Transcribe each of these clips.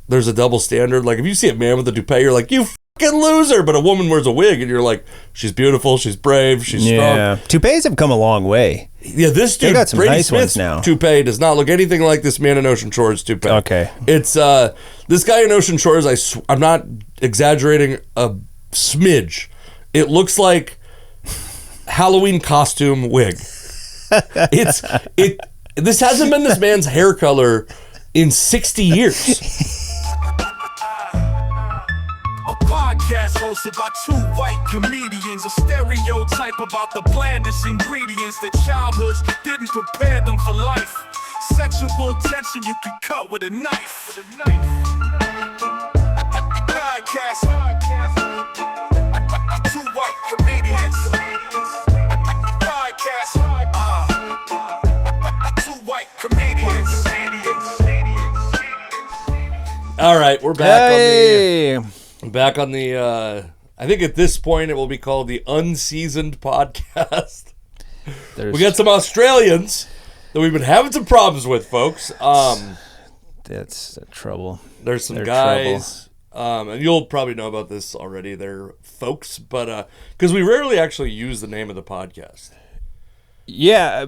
there's a double standard. Like, if you see a man with a toupee, you're like, you fucking loser. But a woman wears a wig, and you're like, she's beautiful, she's brave, she's strong. Toupees have come a long way. Yeah, this dude, got some Brady nice Smith's ones now. toupee does not look anything like this man in Ocean Shores toupee. Okay. It's, this guy in Ocean Shores, I'm not exaggerating a smidge. It looks like Halloween costume wig. This hasn't been this man's hair color in 60 years. Podcast hosted by two white comedians, a stereotype about the blandest ingredients that childhoods didn't prepare them for life. Sexual tension you can cut with a knife. Podcast. Two white comedians. Podcast. Two white comedians. All right, we're back Hey. back on the I think at this point it will be called the Unseasoned podcast. We got some Australians that we've been having some problems with, folks. That's trouble. There's some guys, and you'll probably know about this already. They're folks, but because we rarely actually use the name of the podcast. Yeah.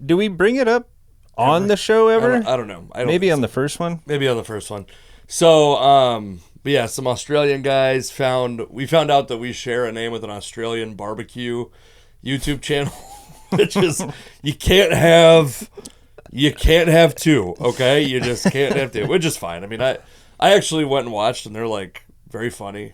Do we bring it up on the show ever? I don't know. Maybe on the first one? Maybe on the first one. So, but yeah, some Australian guys we found out that we share a name with an Australian barbecue YouTube channel, which is, you can't have two, okay? You just can't have two, which is fine. I mean, I actually went and watched, and they're like very funny.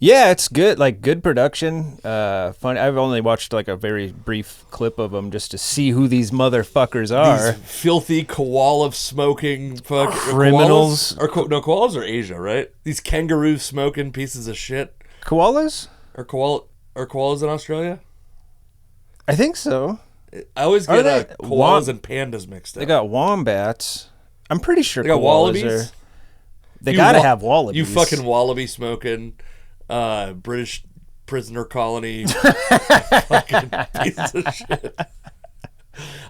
Yeah, it's good. Like, good production. Fun. I've only watched like a very brief clip of them just to see who these motherfuckers are. These filthy koala smoking criminals. Koalas are Asia, right? These kangaroo smoking pieces of shit. Koalas? Are koalas in Australia? I think so. I always get koalas and pandas mixed up. They got wombats. I'm pretty sure they got koalas wallabies. They gotta have wallabies. You fucking wallaby smoking. British prisoner colony fucking pieces of shit. I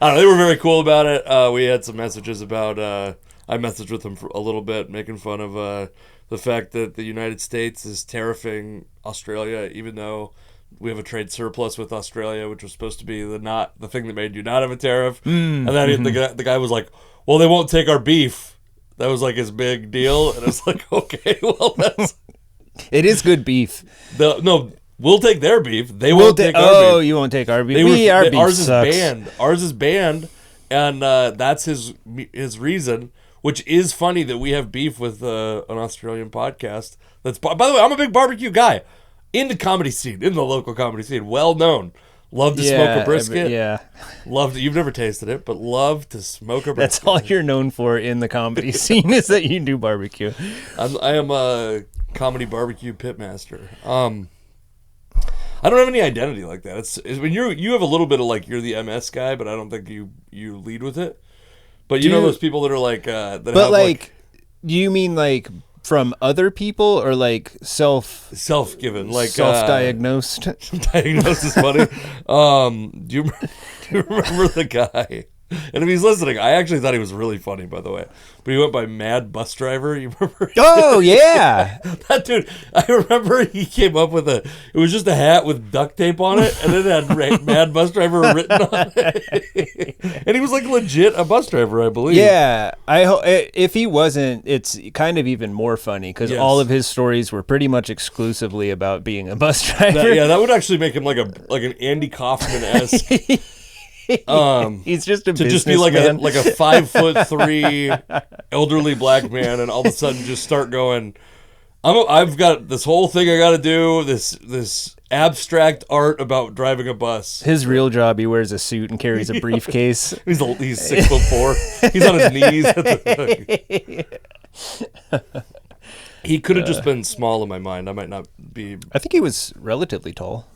don't know, they were very cool about it. We had some messages about I messaged with them for a little bit, making fun of the fact that the United States is tariffing Australia, even though we have a trade surplus with Australia, which was supposed to be the thing that made you not have a tariff. And then the guy was like, well, they won't take our beef. That was like his big deal. And I was like, okay, well, that's... It is good beef. No, we'll take their beef. They won't take our beef. Oh, you won't take our beef. Our beef ours sucks. is banned. Ours is banned, and that's his reason. Which is funny that we have beef with an Australian podcast. By the way, I'm a big barbecue guy. In the comedy scene, in the local comedy scene, well known. Love to smoke a brisket. Love to. You've never tasted it, but love to smoke a brisket. That's all you're known for in the comedy scene, is that you do barbecue. I am a comedy barbecue pitmaster. I don't have any identity like that. It's when you have a little bit of like, you're the MS guy, but I don't think you lead with it. But you know those people that are like that. But have like, do you mean like from other people or like self-given, like self-diagnosed? Diagnosed is funny. Do you remember the guy? And if he's listening, I actually thought he was really funny, by the way. But he went by Mad Bus Driver. You remember? Oh, yeah. That dude, I remember he came up with it was just a hat with duct tape on it, and it had Mad Bus Driver written on it. And he was like legit a bus driver, I believe. Yeah. If he wasn't, it's kind of even more funny, because all of his stories were pretty much exclusively about being a bus driver. That would actually make him like an Andy Kaufman-esque. He's just a to just be like a 5'3" elderly black man, and all of a sudden just start going, I've got this whole thing I got to do, this abstract art about driving a bus. His real job, he wears a suit and carries a briefcase. He's 6'4". He's on his knees. He could have just been small in my mind. I might not be. I think he was relatively tall.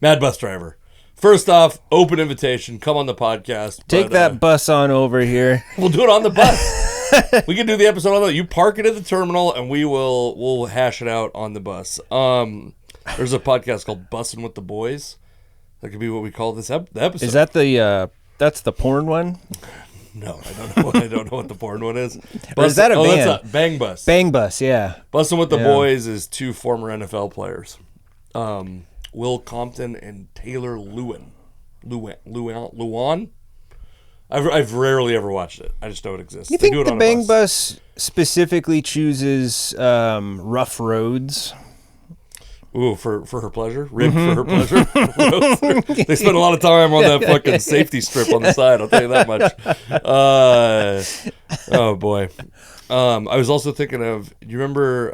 Mad Bus Driver. First off, open invitation. Come on the podcast. Take that bus on over here. We'll do it on the bus. We can do the episode on that. You park it at the terminal, and we'll hash it out on the bus. There's a podcast called Bussin' with the Boys. That could be what we call this the episode. Is that that's the porn one? No, I don't know. I don't know what the porn one is. Or is that a band? That's a Bang Bus. Bang Bus, yeah. Bustin' with the Boys is 2 former NFL players, Will Compton and Taylor Lewan. I've rarely ever watched it. I just know it exists. You think the Bang Bus specifically chooses rough roads? Ooh, for her pleasure? Rigged for her pleasure? They spend a lot of time on that fucking safety strip on the side, I'll tell you that much. Oh, boy. I was also thinking of, you remember,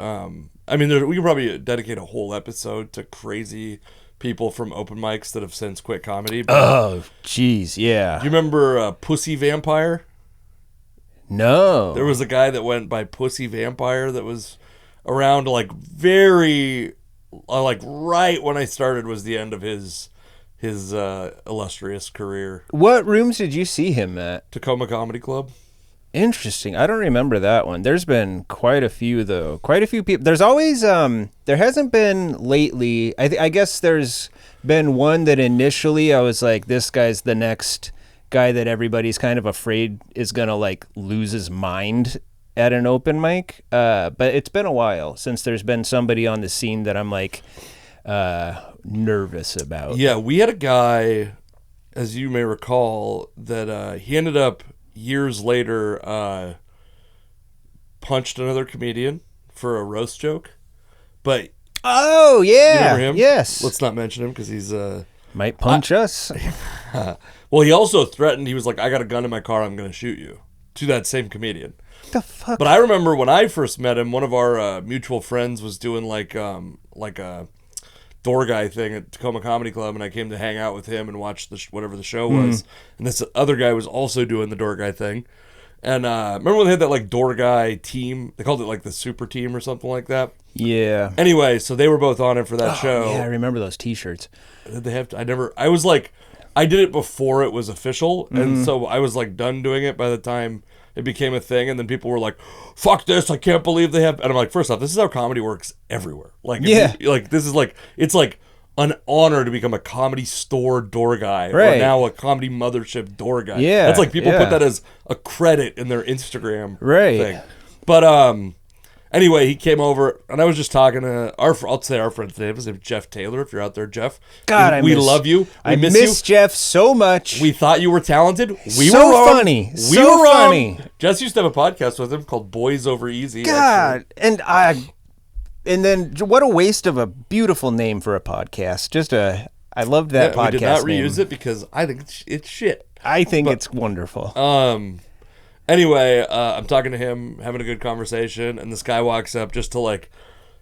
we could probably dedicate a whole episode to crazy people from open mics that have since quit comedy. Oh, jeez, yeah. Do you remember Pussy Vampire? No. There was a guy that went by Pussy Vampire that was around very... right when I started was the end of his illustrious career. What rooms did you see him at? Tacoma Comedy Club. Interesting. I don't remember that one. There's been quite a few, though. Quite a few people. There's always, there hasn't been lately. I guess there's been one that initially I was like, this guy's the next guy that everybody's kind of afraid is going to lose his mind at an open mic. But it's been a while since there's been somebody on the scene that I'm nervous about. Yeah, we had a guy, as you may recall, that he ended up years later punched another comedian for a roast joke. But oh yeah, you remember him? Yes. Let's not mention him because he's might punch us. Well, he also threatened. He was like, "I got a gun in my car. I'm going to shoot you." To that same comedian. What the fuck? But I remember when I first met him, one of our mutual friends was doing like a door guy thing at Tacoma Comedy Club, and I came to hang out with him and watch whatever the show was. And this other guy was also doing the door guy thing. And remember when they had that door guy team? They called it the super team or something like that. Yeah. Anyway, so they were both on it for that show. Yeah, I remember those T-shirts. Did they have to? I did it before it was official, and so I was done doing it by the time it became a thing, and then people were like, "Fuck this! I can't believe they have." And I'm like, first off, this is how comedy works everywhere. This is it's an honor to become a Comedy Store door guy, right, or now a Comedy Mothership door guy. Yeah, that's people put that as a credit in their Instagram thing. But anyway, he came over, and I was just talking to I'll say our friend's name. His name is Jeff Taylor. If you're out there, Jeff, God, we love you. I miss Jeff so much. We thought you were talented. We so were wrong. Funny. We so were wrong. Funny. Jess used to have a podcast with him called Boys Over Easy. God, and then what a waste of a beautiful name for a podcast. I loved that podcast. We did not name. reuse it because I think it's shit. I think it's wonderful. Anyway, I'm talking to him, having a good conversation, and this guy walks up just to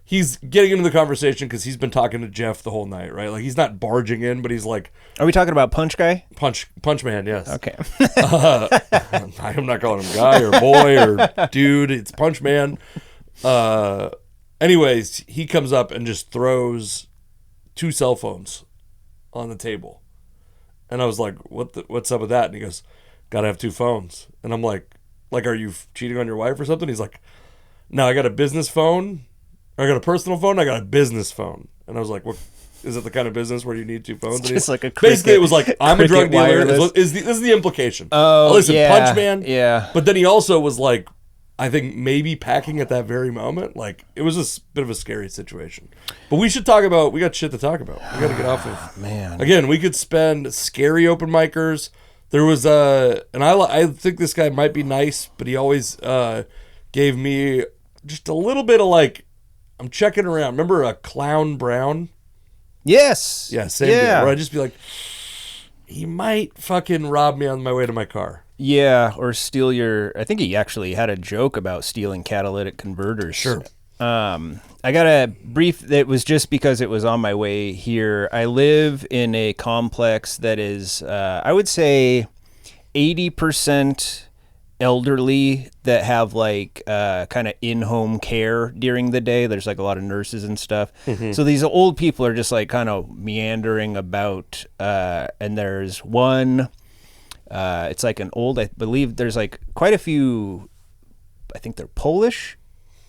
he's getting into the conversation because he's been talking to Jeff the whole night, right? He's not barging in, but he's like... Are we talking about Punch Guy? Punch Man, yes. Okay. I'm not calling him guy or boy or dude. It's Punch Man. Anyways, he comes up and just throws 2 cell phones on the table. And I was like, what's up with that? And he goes, gotta have 2 phones. And I'm like, are you cheating on your wife or something? He's like, no, I got a business phone. I got a personal phone. I got a business phone. And I was like, what? Is it the kind of business where you need 2 phones? It's just like a basically, it was like, I'm a drug dealer. This is the implication. Oh, listen, yeah. Punch Man. Yeah. But then he also was like, I think maybe packing at that very moment. It was a bit of a scary situation. But we should talk about, we got shit to talk about. We got to get off of. Man. Again, we could spend scary open micers. There was and I think this guy might be nice, but he always gave me just a little bit of I'm checking around. Remember Clown Brown? Yes. Yeah, same deal. Where I'd just be like, he might fucking rob me on my way to my car. Yeah, or steal I think he actually had a joke about stealing catalytic converters. Sure. I got a brief that was just because it was on my way here. I live in a complex that is, I would say, 80% elderly that have kind of in-home care during the day. There's a lot of nurses and stuff. Mm-hmm. So these old people are just kind of meandering about, and there's one, it's an old, I believe there's quite a few, I think they're Polish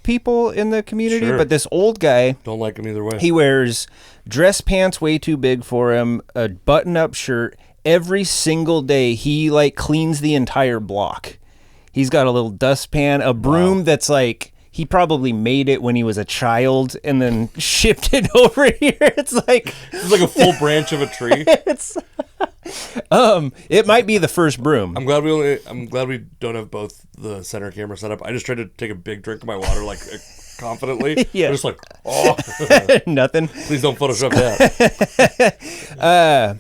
people in the community, sure. But this old guy, don't like him either way. He wears dress pants way too big for him, a button-up shirt, every single day he like cleans the entire block. He's got a little dustpan, a broom that's like he probably made it when he was a child and then shipped it over here. It's like a full branch of a tree. It might be the first broom. I'm glad we don't have both the center camera set up. I just tried to take a big drink of my water like confidently. Yeah. I'm just like, oh, nothing. Please don't Photoshop that.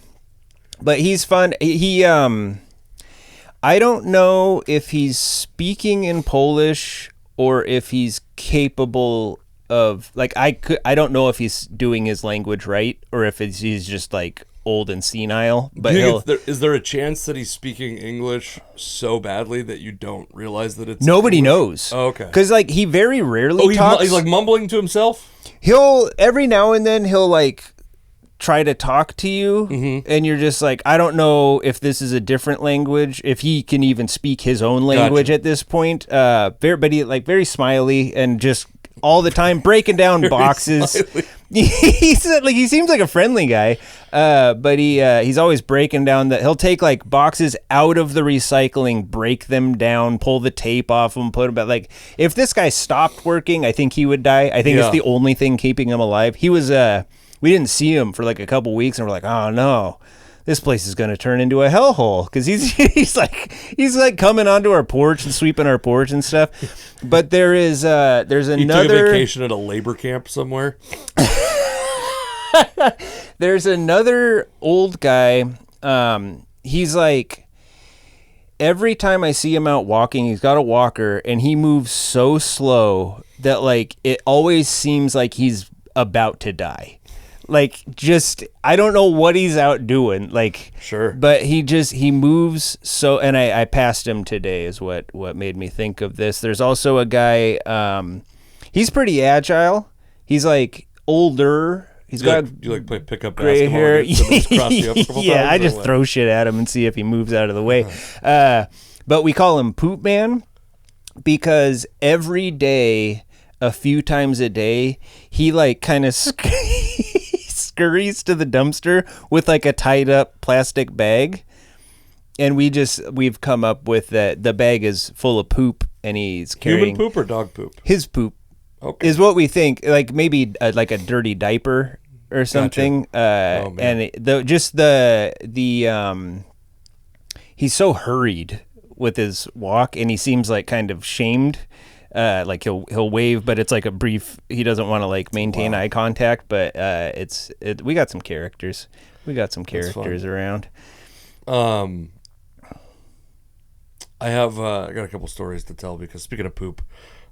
But he's fun. He I don't know if he's speaking in Polish or if he's capable of like I don't know if he's doing his language right or if he's just like old and senile. But is there a chance that he's speaking English so badly that you don't realize that it's nobody English? knows? Oh, okay. Because like he very rarely talks. He's like mumbling to himself. He'll every now and then he'll like try to talk to you, and you're just like, I don't know if this is a different language, if he can even speak his own language at this point. Very smiley and just all the time breaking down boxes. He seems like a friendly guy, but he's always breaking down that he'll take like boxes out of the recycling, break them down, pull the tape off them, put them back. Like if this guy stopped working, I think he would die. I think it's the only thing keeping him alive. He was we didn't see him for like a couple weeks, and we're like, oh no, this place is going to turn into a hellhole because he's like coming onto our porch and sweeping our porch and stuff. But there's another. You took a vacation at a labor camp somewhere. There's another old guy. He's like, every time I see him out walking, he's got a walker, and he moves so slow that like it always seems like he's about to die. Like, just, I don't know what he's out doing. Like, sure. But he moves so, and I passed him today is what made me think of this. There's also a guy, he's pretty agile. He's like older. He's got you play pickup gray hair. Yeah, I just throw shit at him and see if he moves out of the way. But we call him Poop Man because every day, a few times a day, he like kind of scurries to the dumpster with like a tied up plastic bag, and we've come up with that the bag is full of poop, and he's carrying human poop or dog poop. His poop is what we think, like maybe like a dirty diaper or something. Gotcha. And he's so hurried with his walk, and he seems like kind of shamed. Like he'll wave, but it's like a brief. He doesn't want to like maintain eye contact. But we got some characters. We got some characters around. I got a couple stories to tell because speaking of poop,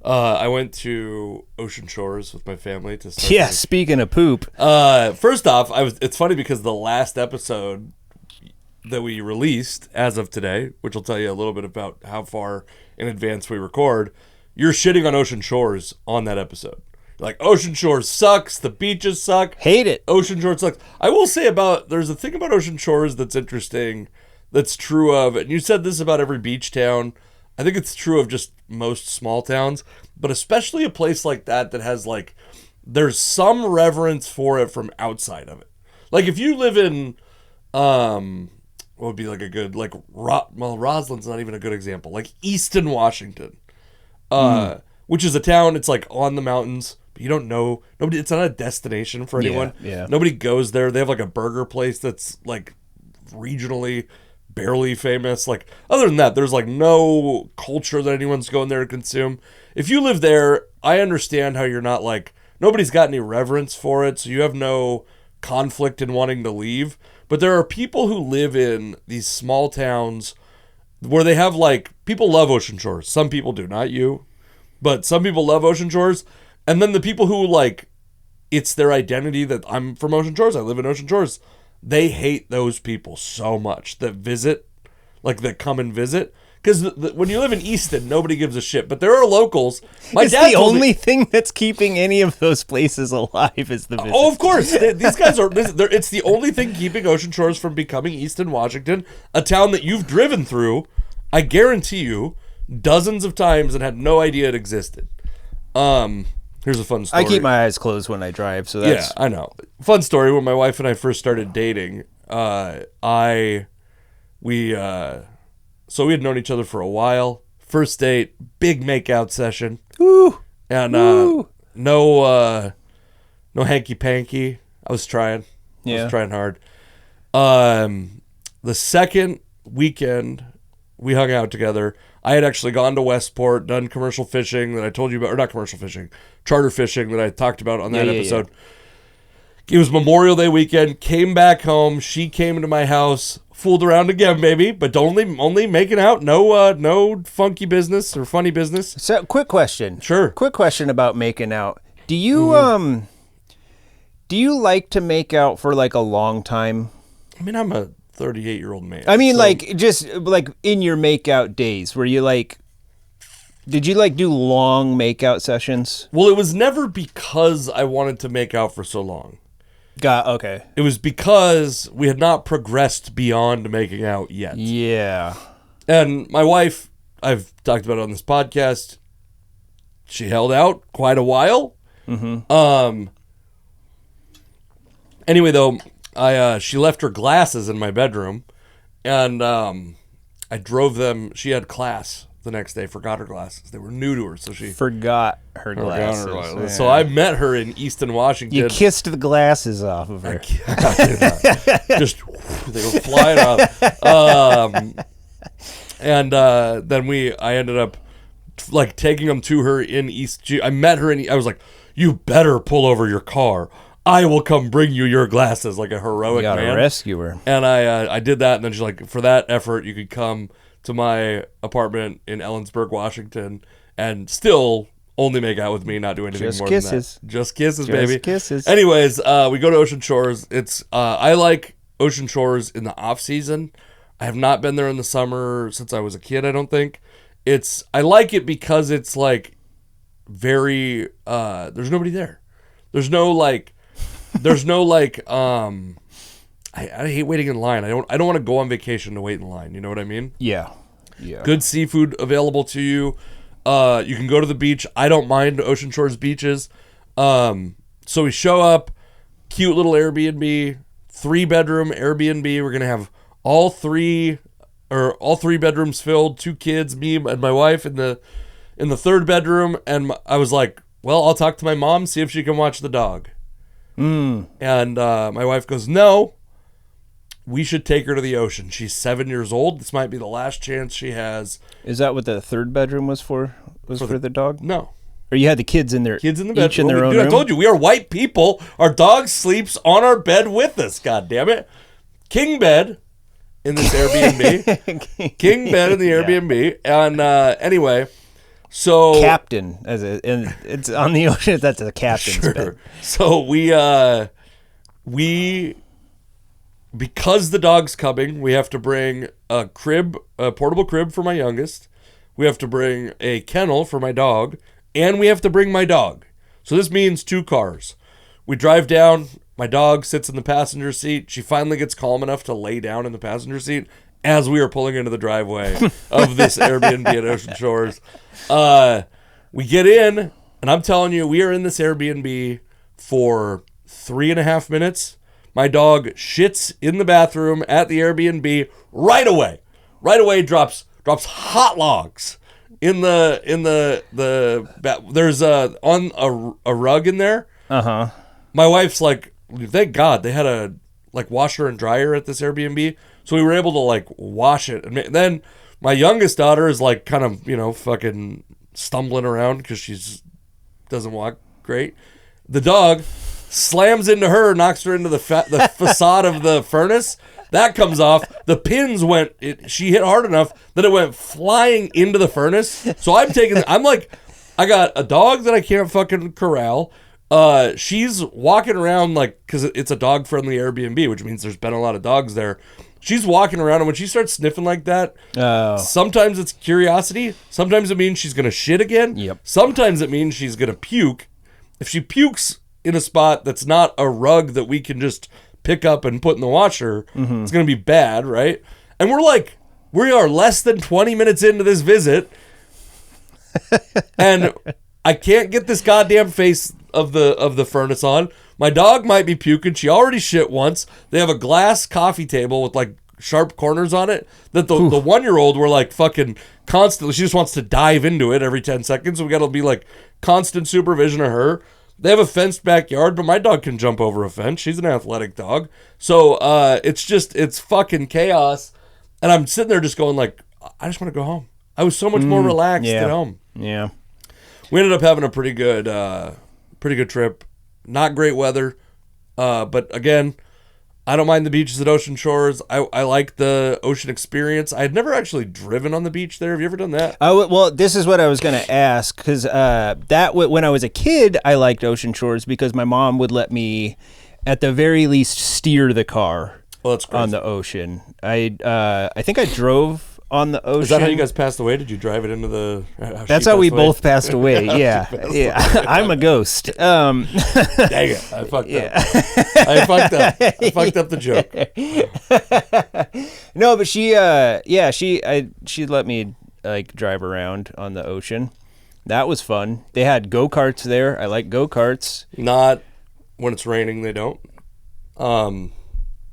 I went to Ocean Shores with my family to start. Yeah, speaking of poop. First off, it's funny because the last episode that we released as of today, which will tell you a little bit about how far in advance we record. You're shitting on Ocean Shores on that episode. Like, Ocean Shores sucks. The beaches suck. Hate it. Ocean Shores sucks. I will say there's a thing about Ocean Shores that's interesting, that's true of, and you said this about every beach town. I think it's true of just most small towns, but especially a place like that has like, there's some reverence for it from outside of it. Like if you live in, what would be like a good, like, Roslin's not even a good example. Like Easton, Washington. Which is a town, it's like on the mountains, but you don't know, it's not a destination for anyone. Yeah. Nobody goes there. They have like a burger place that's like regionally barely famous. Like other than that, there's like no culture that anyone's going there to consume. If you live there, I understand how you're not like, nobody's got any reverence for it, so you have no conflict in wanting to leave. But there are people who live in these small towns where they have like, people love Ocean Shores. Some people do, not you. But some people love Ocean Shores. And then the people who like, it's their identity that I'm from Ocean Shores, I live in Ocean Shores. They hate those people so much that visit, like that come and visit. Because when you live in Easton, nobody gives a shit. But there are locals. It's the only thing that's keeping any of those places alive is the visit. Oh, of course. These guys are, it's the only thing keeping Ocean Shores from becoming Easton, Washington, a town that you've driven through, I guarantee you, dozens of times and had no idea it existed. Here's a fun story. I keep my eyes closed when I drive, so that's... Yeah, I know. Fun story. When my wife and I first started dating, I we had known each other for a while. First date, big makeout session. Woo! And Woo! no hanky panky. I was trying. I was trying hard. The second weekend we hung out together, I had actually gone to Westport, done commercial fishing that I told you about, or not commercial fishing, charter fishing that I talked about on that episode. Yeah. It was Memorial Day weekend, came back home, she came into my house, fooled around again, baby, but only making out, no funky business or funny business. So, quick question. Sure. Quick question about making out. Do you do you like to make out for like a long time? I mean, I'm a 38-year-old man. I mean, so, like, just like in your makeout days, where you like, did you like do long makeout sessions? Well, it was never because I wanted to make out for so long. Okay. It was because we had not progressed beyond making out yet. Yeah. And my wife, I've talked about it on this podcast, she held out quite a while. Mm-hmm. Anyway, though, she left her glasses in my bedroom, and I drove them. She had class the next day, forgot her glasses. They were new to her, so she forgot her glasses. Yeah. So I met her in Easton, Washington. You kissed the glasses off of her. Just they go flying off. And then I ended up like taking them to her in I met her I was like, you better pull over your car. I will come bring you your glasses, like a heroic man. You gotta rescue her. And I did that, and then she's like, for that effort, you could come to my apartment in Ellensburg, Washington, and still only make out with me, not do anything more than that. Just kisses, baby. Just kisses. Anyways, we go to Ocean Shores. It's I like Ocean Shores in the off season. I have not been there in the summer since I was a kid, I don't think. I like it because it's like very there's nobody there. There's no like I hate waiting in line. I don't want to go on vacation to wait in line. You know what I mean? Yeah. Good seafood available to you. You can go to the beach. I don't mind Ocean Shores beaches. So we show up, cute little Airbnb, 3-bedroom Airbnb. We're gonna have all three bedrooms filled. 2 kids, me and my wife in the 3rd bedroom. And I was like, well, I'll talk to my mom, see if she can watch the dog. And my wife goes, no, we should take her to the ocean. She's 7 years old. This might be the last chance she has. Is that what the 3rd bedroom was for? For the dog? No. Or you had the kids in there? Kids in the bed. Each in their own room? I told you, we are white people. Our dog sleeps on our bed with us, God damn it. King bed in this Airbnb. King bed in the Airbnb. And anyway... So captain, and it's on the ocean. That's a captain's bed. So we because the dog's coming, we have to bring a portable crib for my youngest. We have to bring a kennel for my dog, and we have to bring my dog. So this means 2 cars. We drive down. My dog sits in the passenger seat. She finally gets calm enough to lay down in the passenger seat as we are pulling into the driveway of this Airbnb at Ocean Shores. We get in, and I'm telling you, we are in this Airbnb for 3.5 minutes. My dog shits in the bathroom at the Airbnb right away. Right away, drops hot logs in the there's on a rug in there. Uh-huh. My wife's like, thank God they had a like washer and dryer at this Airbnb, so we were able to like wash it. And then my youngest daughter is like kind of, fucking stumbling around because she's doesn't walk great. The dog slams into her, knocks her into the facade of the furnace. That comes off. The pins she hit hard enough that it went flying into the furnace. So I'm like, I got a dog that I can't fucking corral. She's walking around like, because it's a dog-friendly Airbnb, which means there's been a lot of dogs there. She's walking around, and when she starts sniffing like that, sometimes it's curiosity. Sometimes it means she's going to shit again. Yep. Sometimes it means she's going to puke. If she pukes in a spot that's not a rug that we can just pick up and put in the washer, it's going to be bad, right? And we are less than 20 minutes into this visit, and I can't get this goddamn face of the furnace on. My dog might be puking. She already shit once. They have a glass coffee table with like sharp corners on it that the 1-year-old were like fucking constantly. She just wants to dive into it every 10 seconds. So we got to be like constant supervision of her. They have a fenced backyard, but my dog can jump over a fence. She's an athletic dog. So it's fucking chaos. And I'm sitting there just going like, I just want to go home. I was so much more relaxed at home. Yeah. We ended up having a pretty good trip. Not great weather. But again, I don't mind the beaches at Ocean Shores. I like the ocean experience. I had never actually driven on the beach there. Have you ever done that? Well, this is what I was going to ask, because when I was a kid, I liked Ocean Shores because my mom would let me, at the very least, steer the car on the ocean. I think I drove on the ocean. Is that how you guys passed away? Did you drive it into the... That's how we both passed away, yeah. I'm a ghost. Dang it. I fucked up. I fucked up the joke. No, but she let me like drive around on the ocean. That was fun. They had go-karts there. I like go-karts. Not when it's raining, they don't.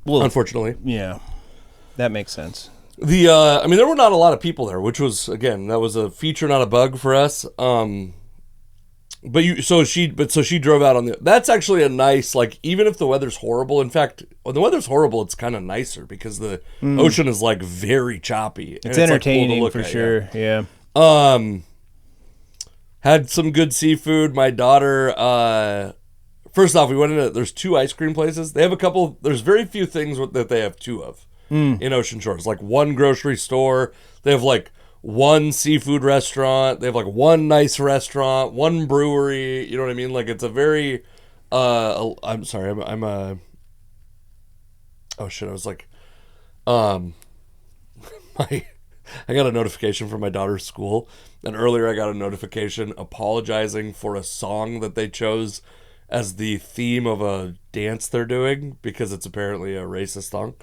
Unfortunately. Yeah. That makes sense. There were not a lot of people there, which was, again, that was a feature, not a bug for us. So she drove out on that's actually a nice, like, even if the weather's horrible, in fact, when the weather's horrible, it's kind of nicer because the ocean is like very choppy. It's entertaining, like, cool for sure. Yeah. Had some good seafood. My daughter, first off, we went into, there's 2 ice cream places. They have a couple, there's very few things that they have 2 of. In Ocean Shores, like 1 grocery store. They have like 1 seafood restaurant. They have like 1 nice restaurant, 1 brewery. You know what I mean? Like it's a very. I'm sorry. I'm a. Oh shit! I was like, I got a notification from my daughter's school, and earlier I got a notification apologizing for a song that they chose as the theme of a dance they're doing because it's apparently a racist song.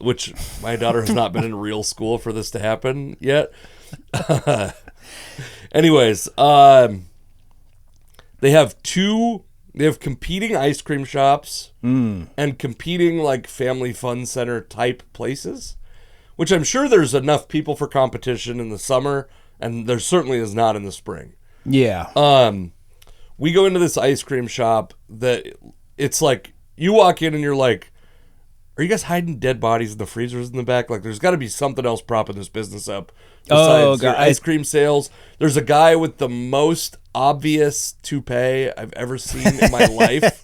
Which my daughter has not been in real school for this to happen yet. Anyways, they have competing ice cream shops and competing like family fun center type places, which I'm sure there's enough people for competition in the summer, and there certainly is not in the spring. Yeah. We go into this ice cream shop that it's like you walk in and you're like, are you guys hiding dead bodies in the freezers in the back? Like, there's got to be something else propping this business up besides your ice cream sales. There's a guy with the most obvious toupee I've ever seen in my life.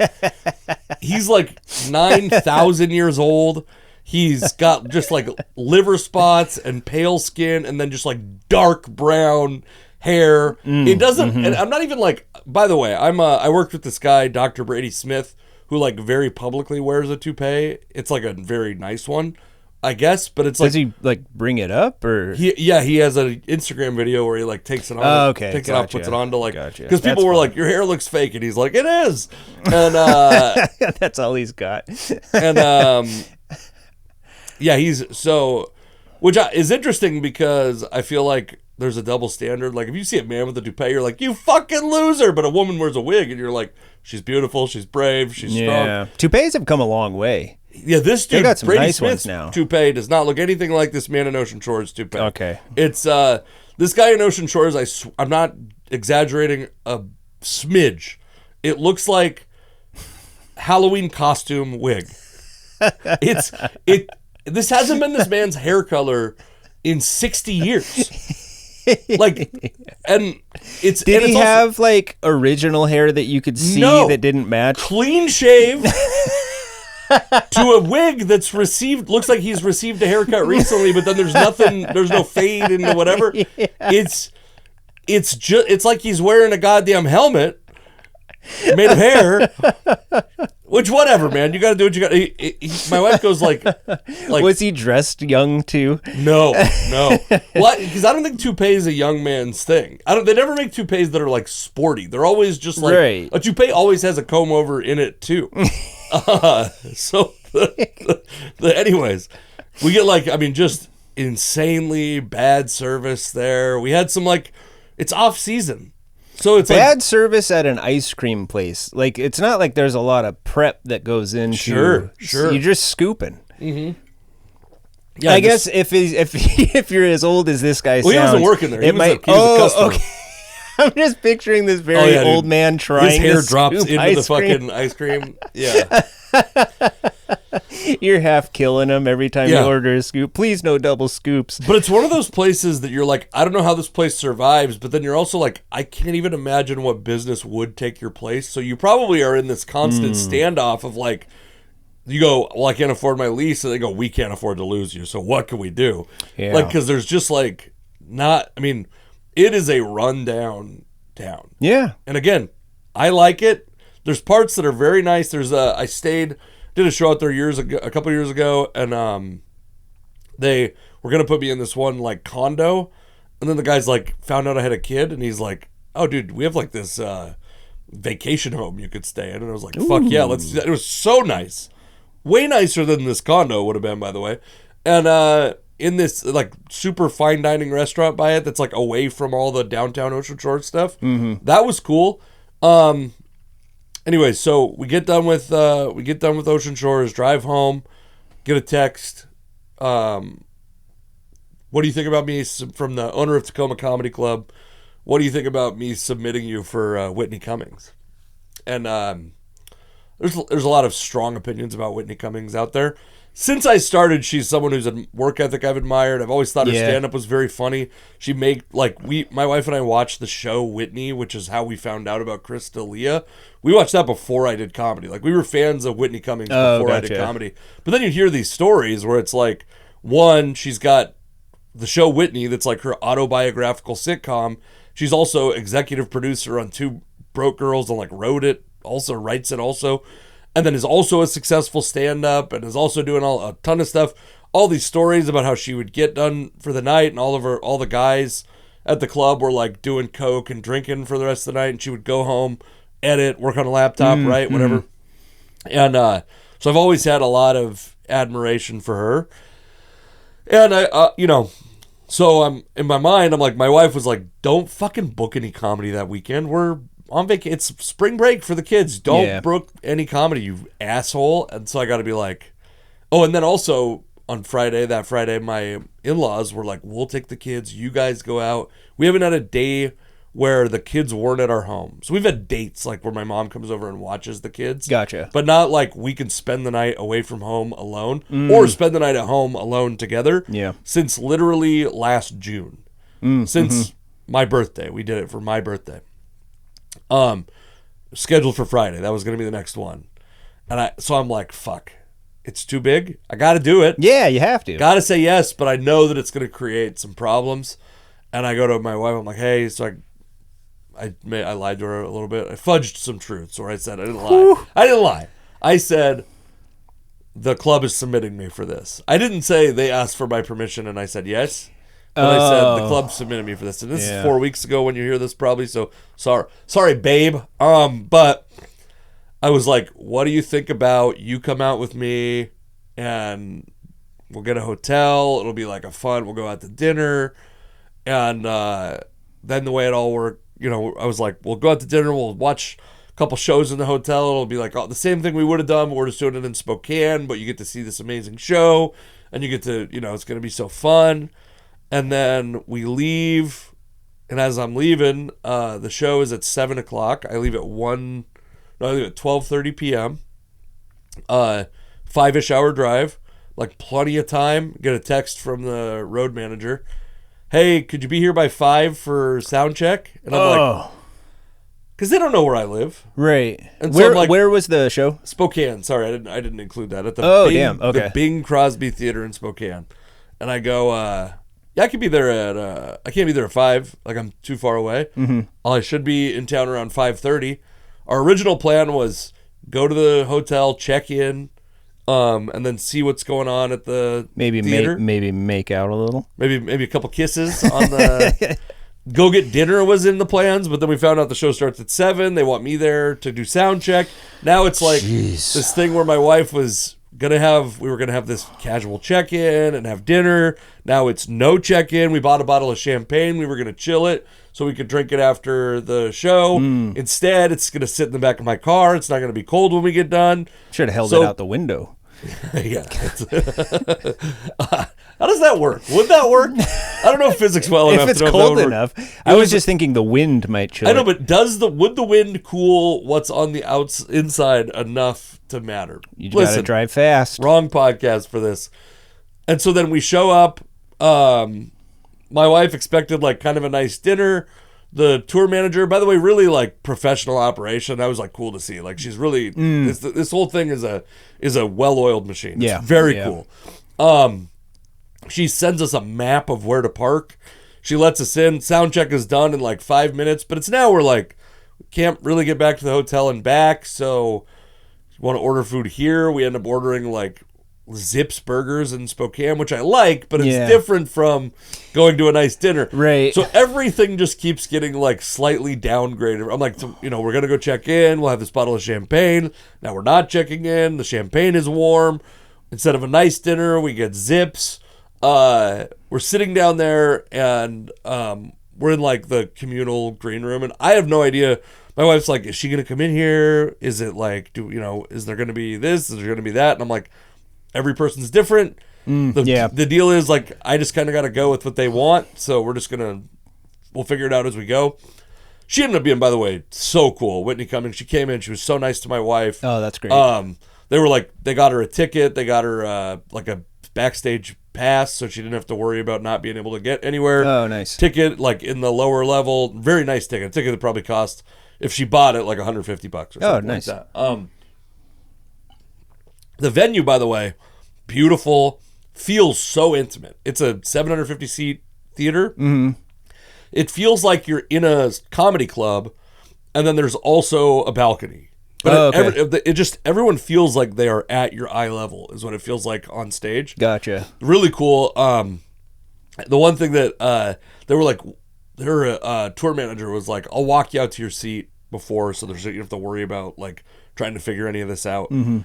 He's like 9,000 years old. He's got just like liver spots and pale skin and then just like dark brown hair. It doesn't, and I'm not even like, by the way, I worked with this guy, Dr. Brady Smith, who like very publicly wears a toupee. It's like a very nice one, I guess, but it's like... Does he like bring it up or? He has an Instagram video where he like takes it on, takes it off, puts it on to like... Because people were like, your hair looks fake, and he's like, it is! And that's all he's got. And he's so... Which is interesting because I feel like there's a double standard. Like if you see a man with a toupee, you're like, you fucking loser! But a woman wears a wig, and you're like, she's beautiful, she's brave, she's strong. Toupees have come a long way. Yeah, this dude, they got some Brady nice Smith's ones now. Toupee does not look anything like this man in Ocean Shores toupee. Okay. It's this guy in Ocean Shores, I'm not exaggerating a smidge. It looks like Halloween costume wig. This hasn't been this man's hair color in 60 years. Like, and it's... Did and he it's also, have like original hair that you could see that didn't match? Clean shave to a wig that's looks like he's received a haircut recently, but then there's no fade into whatever. Yeah. It's like he's wearing a goddamn helmet made of hair. Which, whatever, man. You got to do what you got. My wife goes like, was he dressed young too? No. What? Because I don't think toupee is a young man's thing. They never make toupees that are like sporty. They're always just like a toupee always has a comb over in it too. Anyways, we get just insanely bad service there. We had some it's off season. So it's bad service at an ice cream place. Like, it's not like there's a lot of prep that goes into. Sure. You're just scooping. Mm-hmm. Yeah, I guess if you're as old as this guy sounds, he wasn't working there. He was a customer. Okay. I'm just picturing this very old man trying. His hair to drops scoop into the fucking ice cream. Yeah. You're half killing him every time you order a scoop. Please, no double scoops. But it's one of those places that you're like, I don't know how this place survives, but then you're also like, I can't even imagine what business would take your place. So you probably are in this constant standoff of like, you go, well, I can't afford my lease. And they go, we can't afford to lose you. So what can we do? Yeah. Like, because there's just like, it is a rundown town. Yeah. And again, I like it. There's parts that are very nice. Did a show out there a couple years ago, and they were gonna put me in this one like condo, and then the guy's like found out I had a kid, and he's like, "Oh, dude, we have like this vacation home you could stay in," and I was like, "Fuck yeah, let's do that." It was so nice, way nicer than this condo would have been, by the way, and in this like super fine dining restaurant by it that's like away from all the downtown Ocean Shore stuff. That was cool. Anyway, so we get done with Ocean Shores, drive home, get a text. What do you think about me from the owner of Tacoma Comedy Club? What do you think about me submitting you for Whitney Cummings? And there's a lot of strong opinions about Whitney Cummings out there. Since I started, she's someone who's a work ethic I've admired. I've always thought her stand-up was very funny. She my wife and I watched the show Whitney, which is how we found out about Chris D'Elia. We watched that before I did comedy. Like, we were fans of Whitney Cummings before I did comedy. But then you hear these stories where it's like, one, she's got the show Whitney that's like her autobiographical sitcom. She's also executive producer on Two Broke Girls and like wrote it, also writes it also. And then is also a successful stand-up and is also doing a ton of stuff. All these stories about how she would get done for the night, and all the guys at the club were like doing coke and drinking for the rest of the night, and she would go home, edit, work on a laptop, right, whatever. And so I've always had a lot of admiration for her. And so I'm in my mind, I'm like, my wife was like, "Don't fucking book any comedy that weekend. We're on vacation. It's spring break for the kids. Don't book any comedy, you asshole." And so I got to be like, oh, and then also on that Friday, my in-laws were like, "We'll take the kids. You guys go out." We haven't had a day where the kids weren't at our home. So we've had dates like where my mom comes over and watches the kids. Gotcha. But not like we can spend the night away from home alone or spend the night at home alone together. Yeah. Since literally last June. Since my birthday. We did it for my birthday. Scheduled for Friday. That was going to be the next one. And so I'm like, fuck, it's too big. I got to do it. Yeah, you have to. Got to say yes, but I know that it's going to create some problems. And I go to my wife, I'm like, "Hey," so I lied to her a little bit. I fudged some truths, or I said I didn't lie. Ooh. I didn't lie. I said the club is submitting me for this. I didn't say they asked for my permission and I said yes. But I said the club submitted me for this. And this is 4 weeks ago when you hear this probably, so sorry, babe. But I was like, "What do you think about you come out with me and we'll get a hotel. It'll be like we'll go out to dinner." And then the way it all worked, I was like, "We'll go out to dinner. We'll watch a couple shows in the hotel. It'll be like the same thing we would have done, but we're just doing it in Spokane. But you get to see this amazing show, and you get to, it's going to be so fun." And then we leave, and as I'm leaving, the show is at 7 o'clock. I leave at 12:30 p.m. 5-ish hour drive, like plenty of time. Get a text from the road manager. "Hey, could you be here by 5 for sound check?" And I'm like, because they don't know where I live. Right. And so where was the show? Spokane. Sorry, I didn't include that. At the the Bing Crosby Theater in Spokane. And I go, "Yeah, I could be there I can't be there at 5. Like, I'm too far away. I should be in town around 5:30. Our original plan was go to the hotel, check in, and then see what's going on at the theater. Maybe make out a little. Maybe a couple kisses on the... Go get dinner was in the plans, but then we found out the show starts at 7. They want me there to do sound check. Now it's like this thing where my wife was... we were gonna have this casual check-in and have dinner. Now it's no check-in. We bought a bottle of champagne. We were gonna chill it so we could drink it after the show. Instead, it's gonna sit in the back of my car. It's not gonna be cold when we get done. Should have held it out the window. Yeah. How does that work? Would that work? I don't know physics well enough If it's to know cold if that would enough. work. I was just thinking the wind might chill I know, it. but would the wind cool what's on the inside enough to matter? You gotta drive fast. Wrong podcast for this. And so then we show up. My wife expected like kind of a nice dinner. The tour manager, by the way, really like professional operation. That was like cool to see. Like she's really this whole thing is a well-oiled machine. Yeah. It's very Yeah. cool. She sends us a map of where to park. She lets us in. Sound check is done in like 5 minutes, but it's now we're like we can't really get back to the hotel and back, so want to order food here. We end up ordering like Zips Burgers in Spokane, which I like, but it's different from going to a nice dinner. Right. So everything just keeps getting like slightly downgraded. I'm like, we're going to go check in. We'll have this bottle of champagne. Now we're not checking in. The champagne is warm. Instead of a nice dinner, we get Zips. We're sitting down there and we're in like the communal green room, and I have no idea. My wife's like, is she going to come in here? Is it like, is there going to be this? Is there going to be that? And I'm like, every person's different. The deal is like I just kind of got to go with what they want, so we'll figure it out as we go. She ended up being, by the way, so cool. Whitney Cummings, she came in, she was so nice to my wife. Oh, that's great. They were like, they got her a ticket, they got her like a backstage pass, so she didn't have to worry about not being able to get anywhere. Oh, nice. Ticket like in the lower level, very nice ticket. A ticket that probably cost, if she bought it, like $150 or something nice. like that. The venue, by the way, beautiful, feels so intimate. It's a 750-seat theater. Mm-hmm. It feels like you're in a comedy club, and then there's also a balcony. But everyone feels like they are at your eye level, is what it feels like on stage. Gotcha. Really cool. The one thing that they were like, their tour manager was like, I'll walk you out to your seat before, so you don't have to worry about like trying to figure any of this out. Mm-hmm.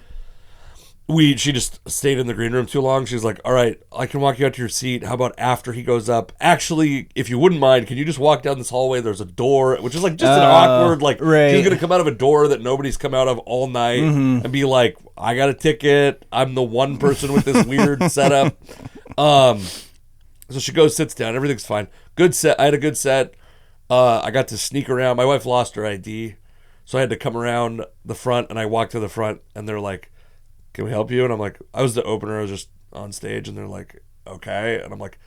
She just stayed in the green room too long. She's like, all right, I can walk you out to your seat. How about after he goes up? Actually, if you wouldn't mind, can you just walk down this hallway? There's a door, which is like just an awkward, like she's going to come out of a door that nobody's come out of all night and be like, I got a ticket. I'm the one person with this weird setup. So she goes, sits down. Everything's fine. Good set. I had a good set. I got to sneak around. My wife lost her ID, so I had to come around the front, and I walked to the front, and they're like, can we help you? And I'm like, I was the opener. I was just on stage, and they're like, okay. And I'm like,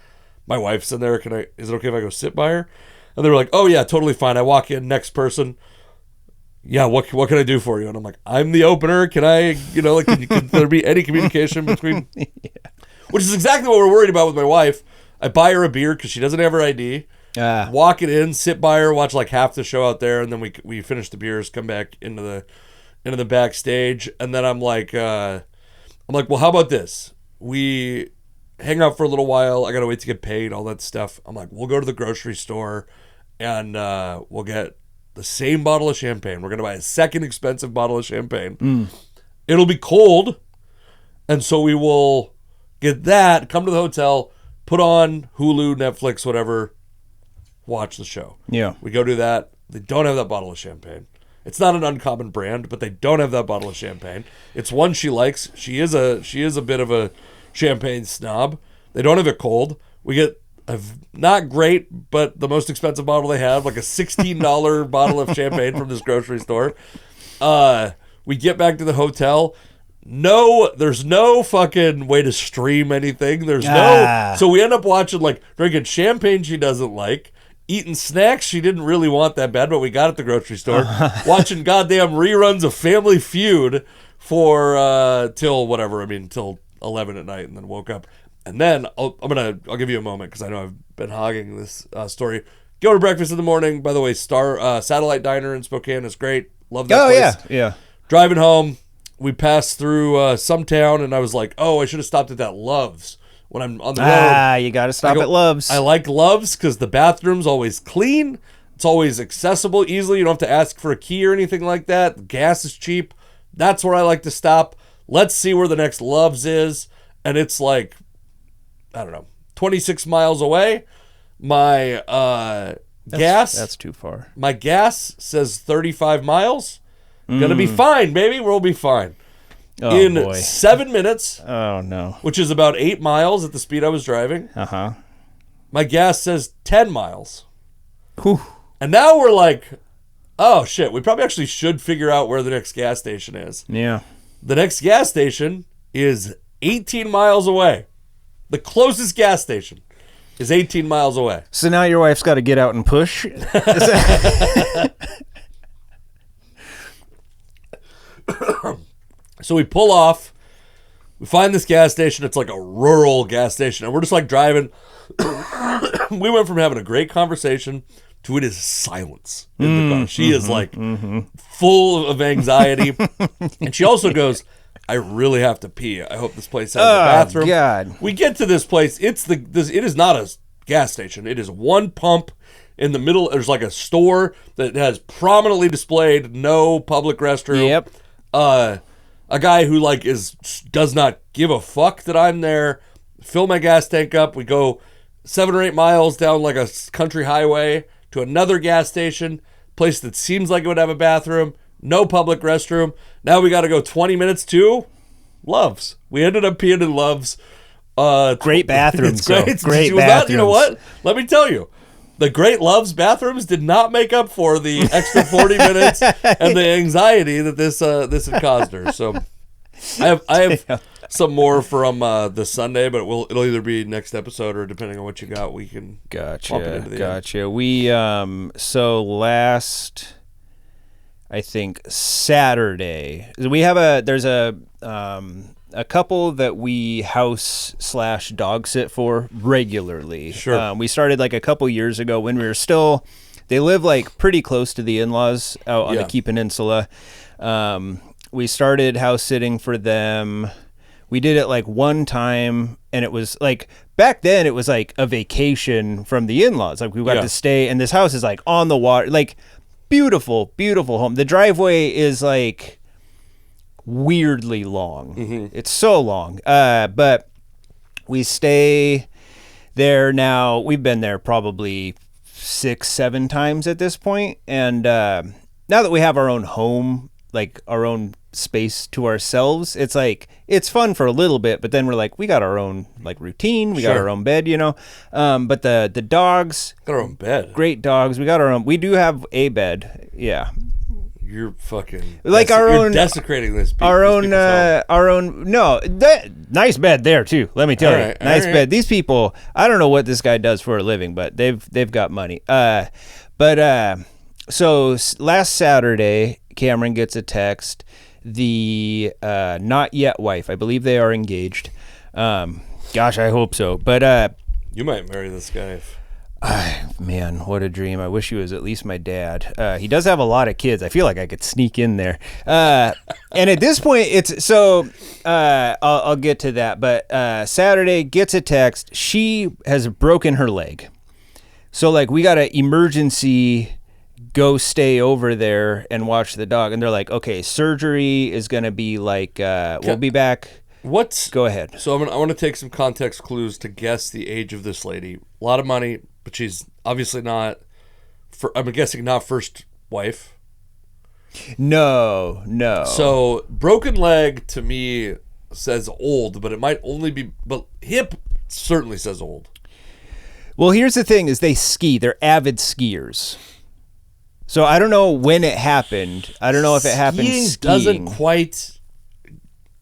my wife's in there. Is it okay if I go sit by her? And they were like, oh yeah, totally fine. I walk in, next person. Yeah, what can I do for you? And I'm like, I'm the opener. Can I, can there be any communication between? Yeah. Which is exactly what we're worried about with my wife. I buy her a beer because she doesn't have her ID. Walk it in, sit by her, watch like half the show out there, and then we finish the beers, come back into the backstage, and then I'm like, well, how about this? We hang out for a little while. I gotta wait to get paid, all that stuff. I'm like, we'll go to the grocery store, and we'll get the same bottle of champagne. We're gonna buy a second expensive bottle of champagne. It'll be cold, and so we will get that. Come to the hotel, put on Hulu, Netflix, whatever. Watch the show. Yeah, we go do that. They don't have that bottle of champagne. It's not an uncommon brand, but they don't have that bottle of champagne. It's one she likes. She is a bit of a champagne snob. They don't have it cold. We get a not great, but the most expensive bottle they have, like a $16 bottle of champagne from this grocery store. We get back to the hotel. No, there's no fucking way to stream anything. So we end up watching, like, drinking champagne she doesn't like, eating snacks she didn't really want that bad, but we got at the grocery store, watching goddamn reruns of Family Feud for till 11 at night, and then woke up. And then I'll give you a moment because I know I've been hogging this story. Go to breakfast in the morning. By the way, Satellite Diner in Spokane is great. Love that place. Yeah. Driving home, we passed through some town, and I was like, oh, I should have stopped at that Love's. When I'm on the road, you got to stop at Love's. I like Love's because the bathroom's always clean. It's always accessible easily. You don't have to ask for a key or anything like that. The gas is cheap. That's where I like to stop. Let's see where the next Love's is. And it's like, I don't know, 26 miles away. My gas. That's too far. My gas says 35 miles. Gonna be fine, baby. We'll be fine. in boy. 7 minutes, Oh, no. which is about 8 miles at the speed I was driving. Uh-huh. My gas says 10 miles. Whew. And now we're like, oh, shit, we probably actually should figure out where the next gas station is. Yeah. The next gas station is 18 miles away. The closest gas station is 18 miles away. So now your wife's got to get out and push. So we pull off. We find this gas station. It's like a rural gas station. And we're just like driving. We went from having a great conversation to it is silence in the car. She is like full of anxiety. And she also goes, I really have to pee. I hope this place has a bathroom. God. We get to this place. It is not a gas station. It is one pump in the middle. There's like a store that has prominently displayed no public restroom. Yep. A guy who like does not give a fuck that I'm there. Fill my gas tank up. We go 7 or 8 miles down like a country highway to another gas station, place that seems like it would have a bathroom, no public restroom. Now we got to go 20 minutes to Love's. We ended up peeing in Love's. Great bathrooms. It's great. Great She was bathrooms. not, you know what? Let me tell you. The Great Love's bathrooms did not make up for the extra 40 minutes and the anxiety that this had caused her. So I have some more from the Sunday, but it'll either be next episode or depending on what you got, we can bump it into the Gotcha. We so last, I think Saturday, we have there's a couple that we house / dog sit for regularly. Sure. We started like a couple years ago when we were still, they live like pretty close to the in-laws out on the Key Peninsula. We started house sitting for them. We did it like one time, and it was like, back then it was like a vacation from the in-laws. Like we got to stay, and this house is like on the water, like beautiful, beautiful home. The driveway is like weirdly long. Mm-hmm. It's so long. But we stay there now. We've been there probably 6-7 times at this point. And now that we have our own home, like our own space to ourselves, it's like, it's fun for a little bit, but then we're like, we got our own like routine. We got our own bed, you know? But the dogs, got our own bed. Great dogs. We got our own, we do have a bed. Yeah. You're fucking like our you're own desecrating this. Our own. No, nice bed there too. Let me tell you, nice bed. These people, I don't know what this guy does for a living, but they've got money. So last Saturday, Cameron gets a text. The not yet wife, I believe they are engaged. Gosh, I hope so. But you might marry this guy. Man, what a dream. I wish he was at least my dad. He does have a lot of kids. I feel like I could sneak in there. And at this point, it's so I'll get to that. But Saturday gets a text. She has broken her leg. So like we got to emergency go stay over there and watch the dog. And they're like, okay, surgery is going to be like, we'll be back. Go ahead. So I want to take some context clues to guess the age of this lady. A lot of money, but she's obviously not, I'm guessing not first wife. No. So broken leg to me says old, but it might only be, but hip certainly says old. Well, here's the thing is they ski. They're avid skiers. So I don't know when it happened. I don't know if it happened skiing. Doesn't quite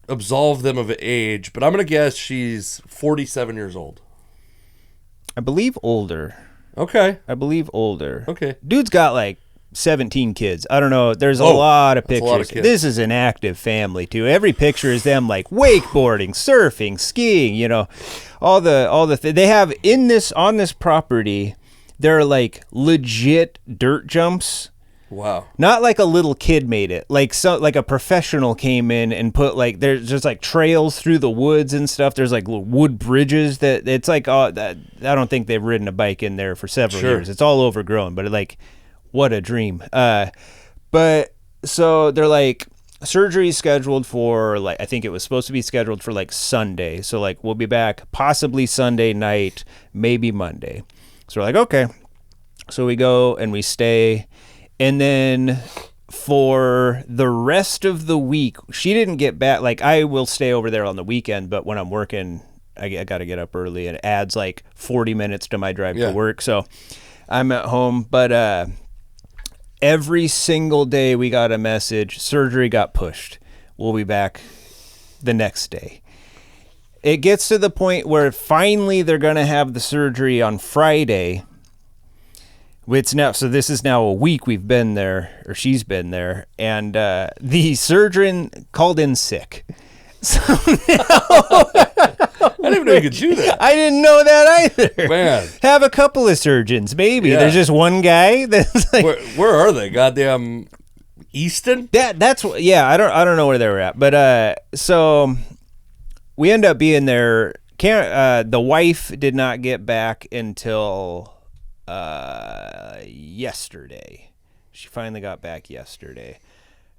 absolve them of age, but I'm going to guess she's 47 years old. I believe older. Okay. Okay. Dude's got like 17 kids. I don't know. There's a lot of pictures. A lot of kids. This is an active family too. Every picture is them like wakeboarding, surfing, skiing, you know, all the they have on this property. There are like legit dirt jumps. Wow. Not like a little kid made it. Like a professional came in and put like there's just like trails through the woods and stuff. There's like little wood bridges that it's like I don't think they've ridden a bike in there for several years. It's all overgrown, but like what a dream. But so they're like surgery scheduled for like I think it was supposed to be scheduled for like Sunday. So like we'll be back possibly Sunday night, maybe Monday. So we're like, okay. So we go and we stay. And then for the rest of the week, she didn't get back. Like, I will stay over there on the weekend, but when I'm working, I got to get up early, and it adds like 40 minutes to my drive to work. So I'm at home, but every single day we got a message, surgery got pushed. We'll be back the next day. It gets to the point where finally they're going to have the surgery on Friday. So this is now a week we've been there, or she's been there, and the surgeon called in sick. So I didn't even know you could do that. I didn't know that either. Man. Have a couple of surgeons, maybe. Yeah. There's just one guy that's like, Where are they? Goddamn Easton? that's what. Yeah, I don't know where they were at, but so we end up being there. The wife did not get back until yesterday. She finally got back yesterday.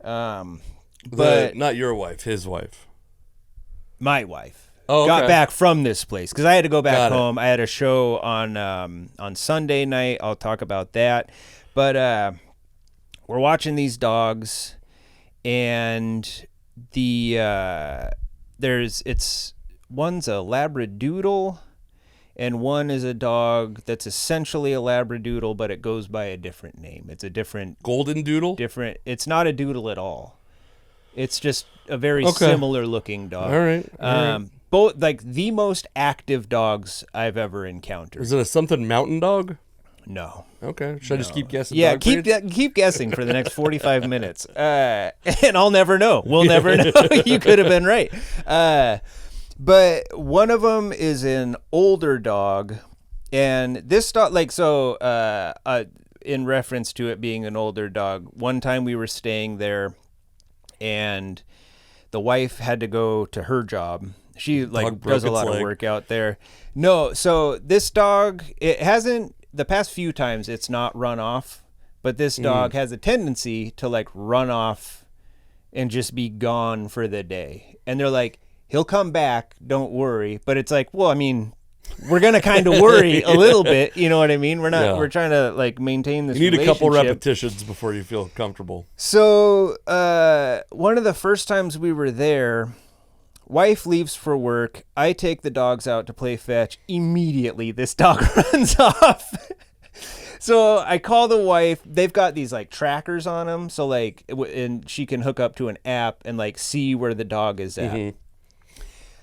But not your wife, his wife. my wife got back from this place because I had to go back Got it. home. I had a show on Sunday night. I'll talk about that. But we're watching these dogs, and one's a Labradoodle, and one is a dog that's essentially a Labradoodle, but it goes by a different name. It's a different Golden Doodle? It's not a doodle at all. It's just a very similar looking dog. All right. Both like the most active dogs I've ever encountered. Is it a something mountain dog? No. Okay. Should I just keep guessing? Yeah, dog breeds? keep guessing for the next 45 minutes. And I'll never know. We'll never know. You could have been right. But one of them is an older dog, and this dog, in reference to it being an older dog, one time we were staying there, and the wife had to go to her job. She does a lot of work out there. No, so this dog, the past few times it's not run off, but this dog has a tendency to run off and just be gone for the day. And they're like, he'll come back, don't worry. But it's like, well, I mean, we're going to kind of worry a little bit. You know what I mean? We're trying to maintain this relationship. You need a couple repetitions before you feel comfortable. So one of the first times we were there, wife leaves for work. I take the dogs out to play fetch. Immediately, this dog runs off. So I call the wife. They've got these trackers on them. So and she can hook up to an app and see where the dog is at. Mm-hmm.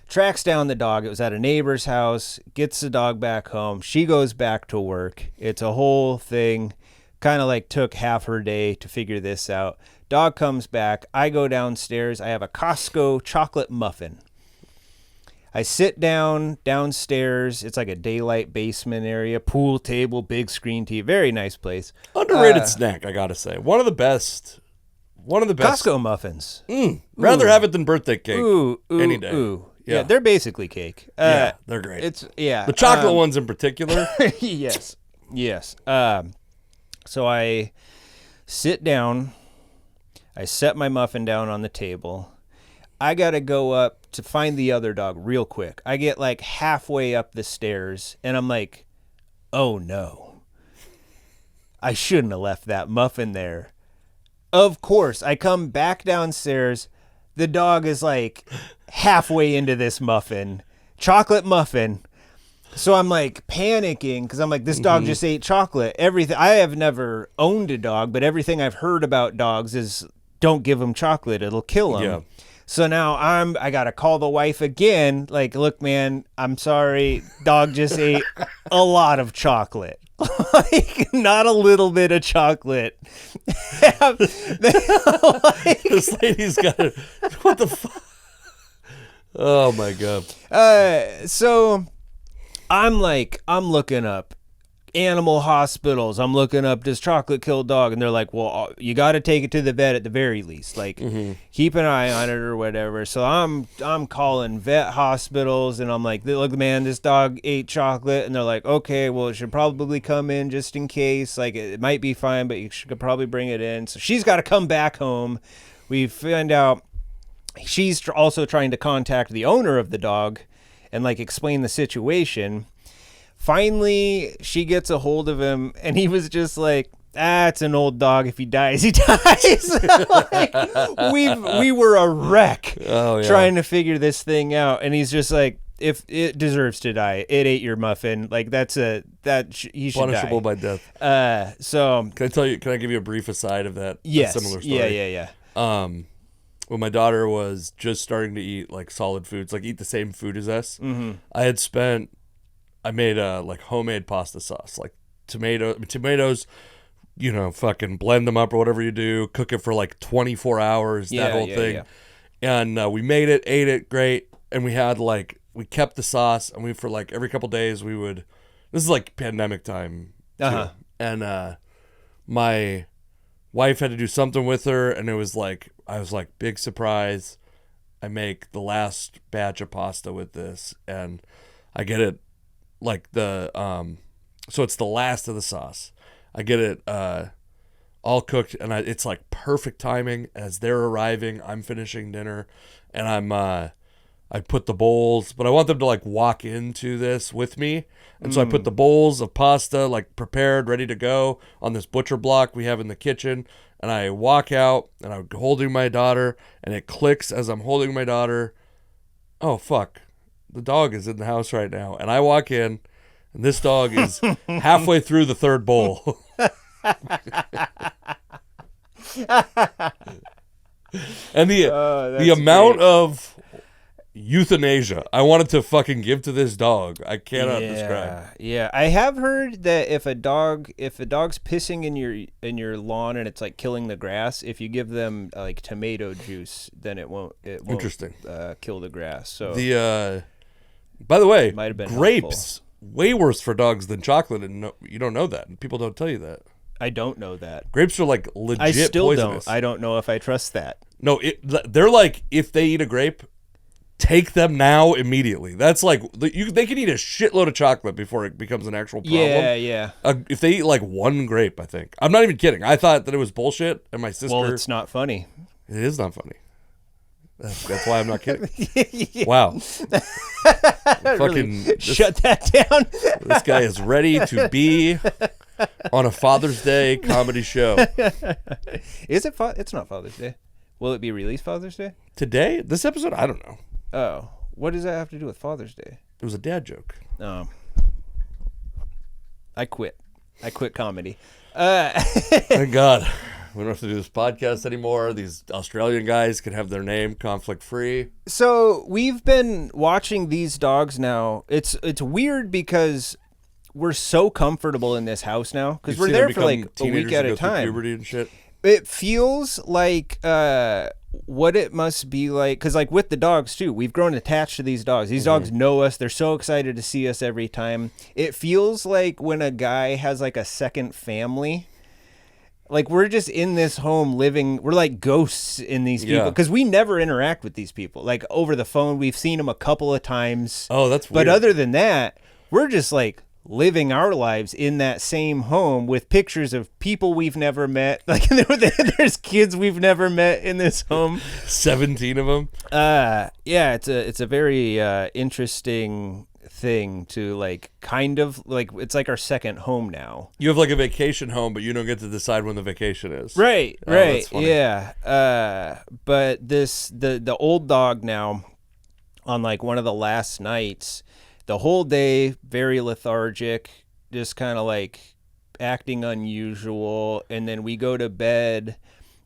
Tracks down the dog. It was at a neighbor's house. Gets the dog back home. She goes back to work. It's a whole thing. Kind of took half her day to figure this out. Dog comes back. I go downstairs. I have a Costco chocolate muffin. I sit downstairs. It's like a daylight basement area, pool table, big screen TV. Very nice place. Underrated snack, I gotta say. One of the best. Costco muffins. Rather have it than birthday cake. Any day. Yeah, they're basically cake. Yeah, they're great. The chocolate ones in particular. Yes. So I sit down. I set my muffin down on the table. I got to go up to find the other dog real quick. I get halfway up the stairs, and I'm like, oh no. I shouldn't have left that muffin there. Of course, I come back downstairs. The dog is halfway into this muffin, chocolate muffin. So I'm panicking because I'm this dog just ate chocolate. Everything. I have never owned a dog, but everything I've heard about dogs is don't give them chocolate. It'll kill them. Yeah. So now I got to call the wife again. Look, man, I'm sorry. Dog just ate a lot of chocolate. Not a little bit of chocolate. This lady's got it. What the fuck? Oh my god. So I'm looking up animal hospitals. I'm looking up, does chocolate kill dog? And they're like, well, you got to take it to the vet at the very least. Keep an eye on it or whatever. So I'm calling vet hospitals, and I'm like, look, man, this dog ate chocolate. And they're like, okay, well, it should probably come in just in case. It might be fine, but you could probably bring it in. So she's got to come back home. We find out she's also trying to contact the owner of the dog and explain the situation. Finally, she gets a hold of him, and he was just like, It's an old dog. If he dies, he dies. Like, we were a wreck trying to figure this thing out. And he's just like, if it deserves to die, it ate your muffin. Like he should punishable die. by death. So Can I give you a brief aside of that? yes. A similar story? Yeah. When my daughter was just starting to eat like solid foods, like eat the same food as us, I made like homemade pasta sauce, like tomatoes, fucking blend them up or whatever you do, cook it for like 24 hours, that whole thing. Yeah. And we made it, ate it, great. And we had we kept the sauce, and for like every couple days this is like pandemic time too. And my wife had to do something with her, and I was like, big surprise. I make the last batch of pasta with this, and I get it like so it's the last of the sauce. I get it all cooked, and it's like perfect timing as they're arriving. I'm finishing dinner, and I put the bowls, but I want them to like walk into this with me. And so I put the bowls of pasta like prepared, ready to go on this butcher block we have in the kitchen. And I walk out, and I'm holding my daughter, and it clicks as I'm holding my daughter. Oh, fuck. The dog is in the house right now. And I walk in, and this dog is halfway through the third bowl. And the amount of euthanasia I wanted to fucking give to this dog, I cannot describe. Yeah, I have heard that if a dog's pissing in your lawn and it's like killing the grass, if you give them like tomato juice, then it won't Interesting. Kill the grass. So by the way, might have been grapes way worse for dogs than chocolate, and you don't know that, and people don't tell you that. I don't know that. Grapes are like legit I still poisonous. don't. I don't know if I trust that. No, they're like, if they eat a grape, take them now immediately. That's like they can eat a shitload of chocolate before it becomes an actual problem. Yeah. If they eat like one grape, I think. I'm not even kidding. I thought that it was bullshit, and my sister. Well, it's not funny. It is not funny. That's why I'm not kidding. Wow. Fucking shut that down. This guy is ready to be on a Father's Day comedy show. Is it? It's not Father's Day. Will it be released Father's Day? Today? This episode? I don't know. Oh. What does that have to do with Father's Day? It was a dad joke. Oh. I quit comedy. Thank God. We don't have to do this podcast anymore. These Australian guys can have their name conflict-free. So we've been watching these dogs now. It's weird because we're so comfortable in this house now because we're there for like a week at a time. Puberty and shit. It feels like what it must be like, because like with the dogs too, we've grown attached to these dogs. These dogs know us. They're so excited to see us every time. It feels like when a guy has like a second family. Like we're just in this home living. We're like ghosts in these people because we never interact with these people. Like over the phone, we've seen them a couple of times. Oh, that's weird. But other than that, we're just like living our lives in that same home with pictures of people we've never met. Like there's kids we've never met in this home. 17 of them. Yeah, it's a very interesting thing to like kind of like it's like our second home now. You have like a vacation home, but you don't get to decide when the vacation is. Right. That's funny. Yeah. But the old dog now on like one of the last nights, the whole day very lethargic, just kind of like acting unusual, and then we go to bed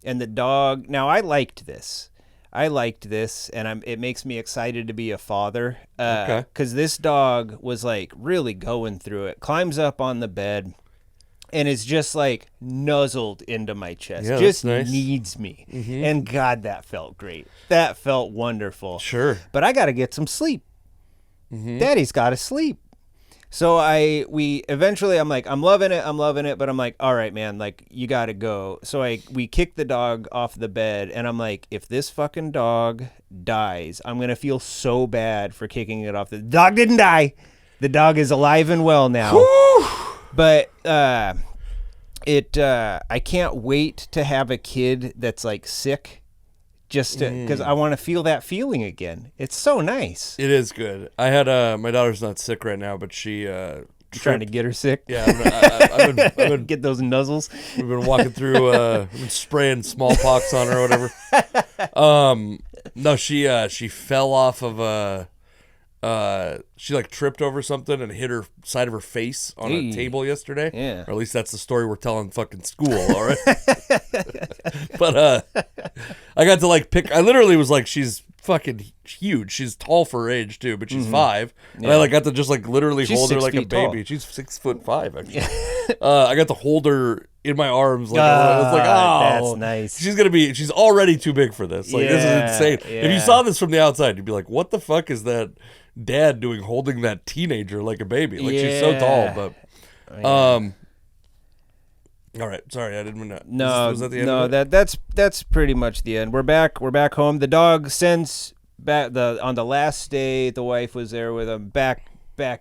and the dog, now I liked this, and it makes me excited to be a father. Okay. Because this dog was like really going through it. Climbs up on the bed and is just like nuzzled into my chest. Yeah, just that's nice. Needs me. Mm-hmm. And God, that felt great. That felt wonderful. Sure. But I got to get some sleep. Mm-hmm. Daddy's got to sleep. So we eventually, I'm like, I'm loving it, but I'm like, all right, man, like you got to go. So we kick the dog off the bed, and I'm like, if this fucking dog dies, I'm going to feel so bad for kicking it off. The dog didn't die. The dog is alive and well now. Woo! But I can't wait to have a kid that's like sick. Just because I want to feel that feeling again. It's so nice. It is good. I had my daughter's not sick right now, but she Trying to get her sick. Yeah, I've been Get those nuzzles. we've been walking through, we've been spraying smallpox on her or whatever. No, she fell off of she like tripped over something and hit her side of her face on a table yesterday. Yeah. Or at least that's the story we're telling fucking school, all right? But I got to like I literally was like, she's fucking huge. She's tall for her age too, but she's 5. And I like got to just like literally hold her like a baby. Tall. She's 6'5" actually. I got to hold her in my arms. Like I was like, oh, that's nice. She's already too big for this. Like this is insane. If you saw this from the outside, you'd be like, what the fuck is that dad doing holding that teenager like a baby? Like she's so tall, but all right, sorry, I didn't mean that. No, was that the end of it? that's pretty much the end. We're back home. The dog since on the last day the wife was there with him, back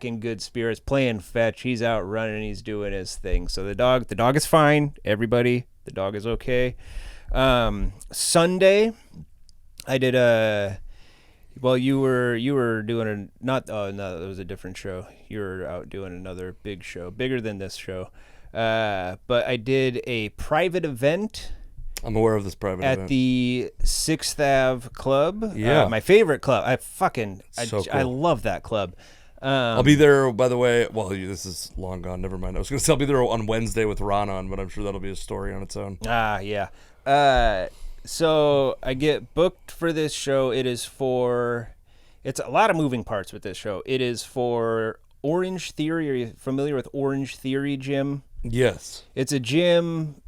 in good spirits, playing fetch. He's out running, he's doing his thing. So the dog is fine. Everybody, the dog is okay. Sunday I did you were doing no, it was a different show. You were out doing another big show, bigger than this show. But I did a private event. I'm aware of this private event. At the 6th Ave Club. Yeah. My favorite club. So cool. I love that club. I'll be there, by the way. Well, this is long gone. Never mind. I was going to say I'll be there on Wednesday with Ron on, but I'm sure that'll be a story on its own. Yeah. So I get booked for this show. It's a lot of moving parts with this show. It is for Orange Theory. Are you familiar with Orange Theory gym? Yes. It's a gym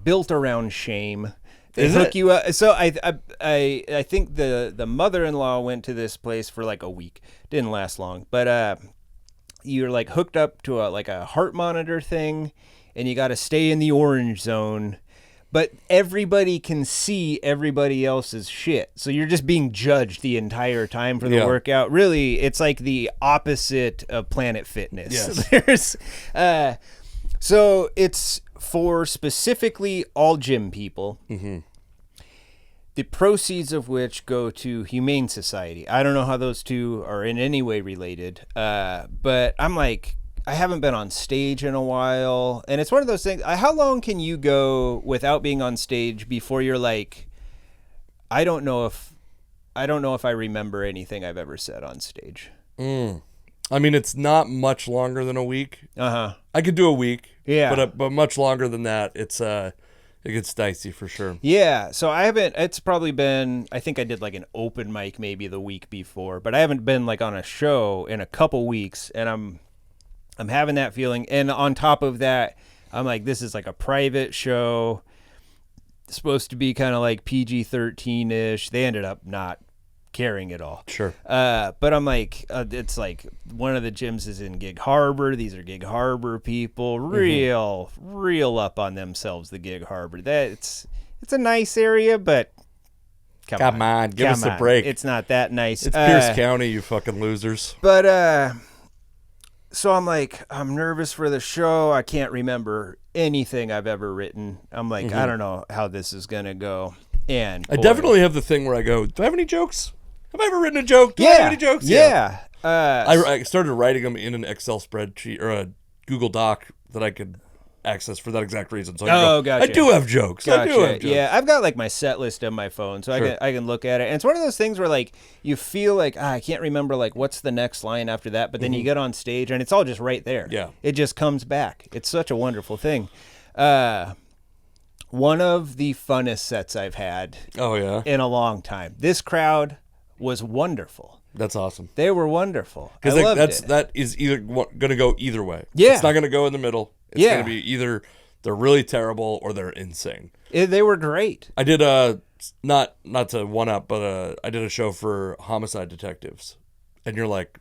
built around shame. They Is hook it? you up. So I think the mother-in-law went to this place for like a week. Didn't last long, but you're like hooked up to a heart monitor thing, and you got to stay in the orange zone. But everybody can see everybody else's shit, so you're just being judged the entire time for the workout. Really, it's like the opposite of Planet Fitness. Yes. There's so it's for specifically all gym people. Mm-hmm. The proceeds of which go to Humane Society. I don't know how those two are in any way related, but I'm like, I haven't been on stage in a while, and it's one of those things. How long can you go without being on stage before you're like, I don't know if I remember anything I've ever said on stage. I mean, it's not much longer than a week. I could do a week. Yeah. But much longer than that, it gets dicey for sure. Yeah. So I haven't. It's probably been. I think I did like an open mic maybe the week before, but I haven't been like on a show in a couple weeks, and I'm having that feeling. And on top of that, I'm like, this is like a private show. It's supposed to be kind of like PG-13-ish. They ended up not caring at all. Sure. But I'm like, it's like one of the gyms is in Gig Harbor. These are Gig Harbor people, real up on themselves. The Gig Harbor. It's a nice area, but come on, give us a break. It's not that nice. It's Pierce County, you fucking losers. But so I'm like, I'm nervous for the show. I can't remember anything I've ever written. I'm like, I don't know how this is gonna go. And I definitely have the thing where I go, do I have any jokes? Have I ever written a joke? Do I have any jokes? Yeah. I started writing them in an Excel spreadsheet or a Google Doc that I could access for that exact reason. So gotcha. I do have jokes. Gotcha. I do have jokes. Yeah, I've got like my set list on my phone, so I can look at it. And it's one of those things where like you feel like I can't remember like what's the next line after that, but then you get on stage and it's all just right there. Yeah, it just comes back. It's such a wonderful thing. One of the funnest sets I've had. Oh yeah, in a long time. This crowd was wonderful. That's awesome. They were wonderful. Because that is either going to go either way. Yeah, it's not going to go in the middle. It's going to be either they're really terrible or they're insane. They were great. I did not to one up, but I did a show for homicide detectives, and you're like,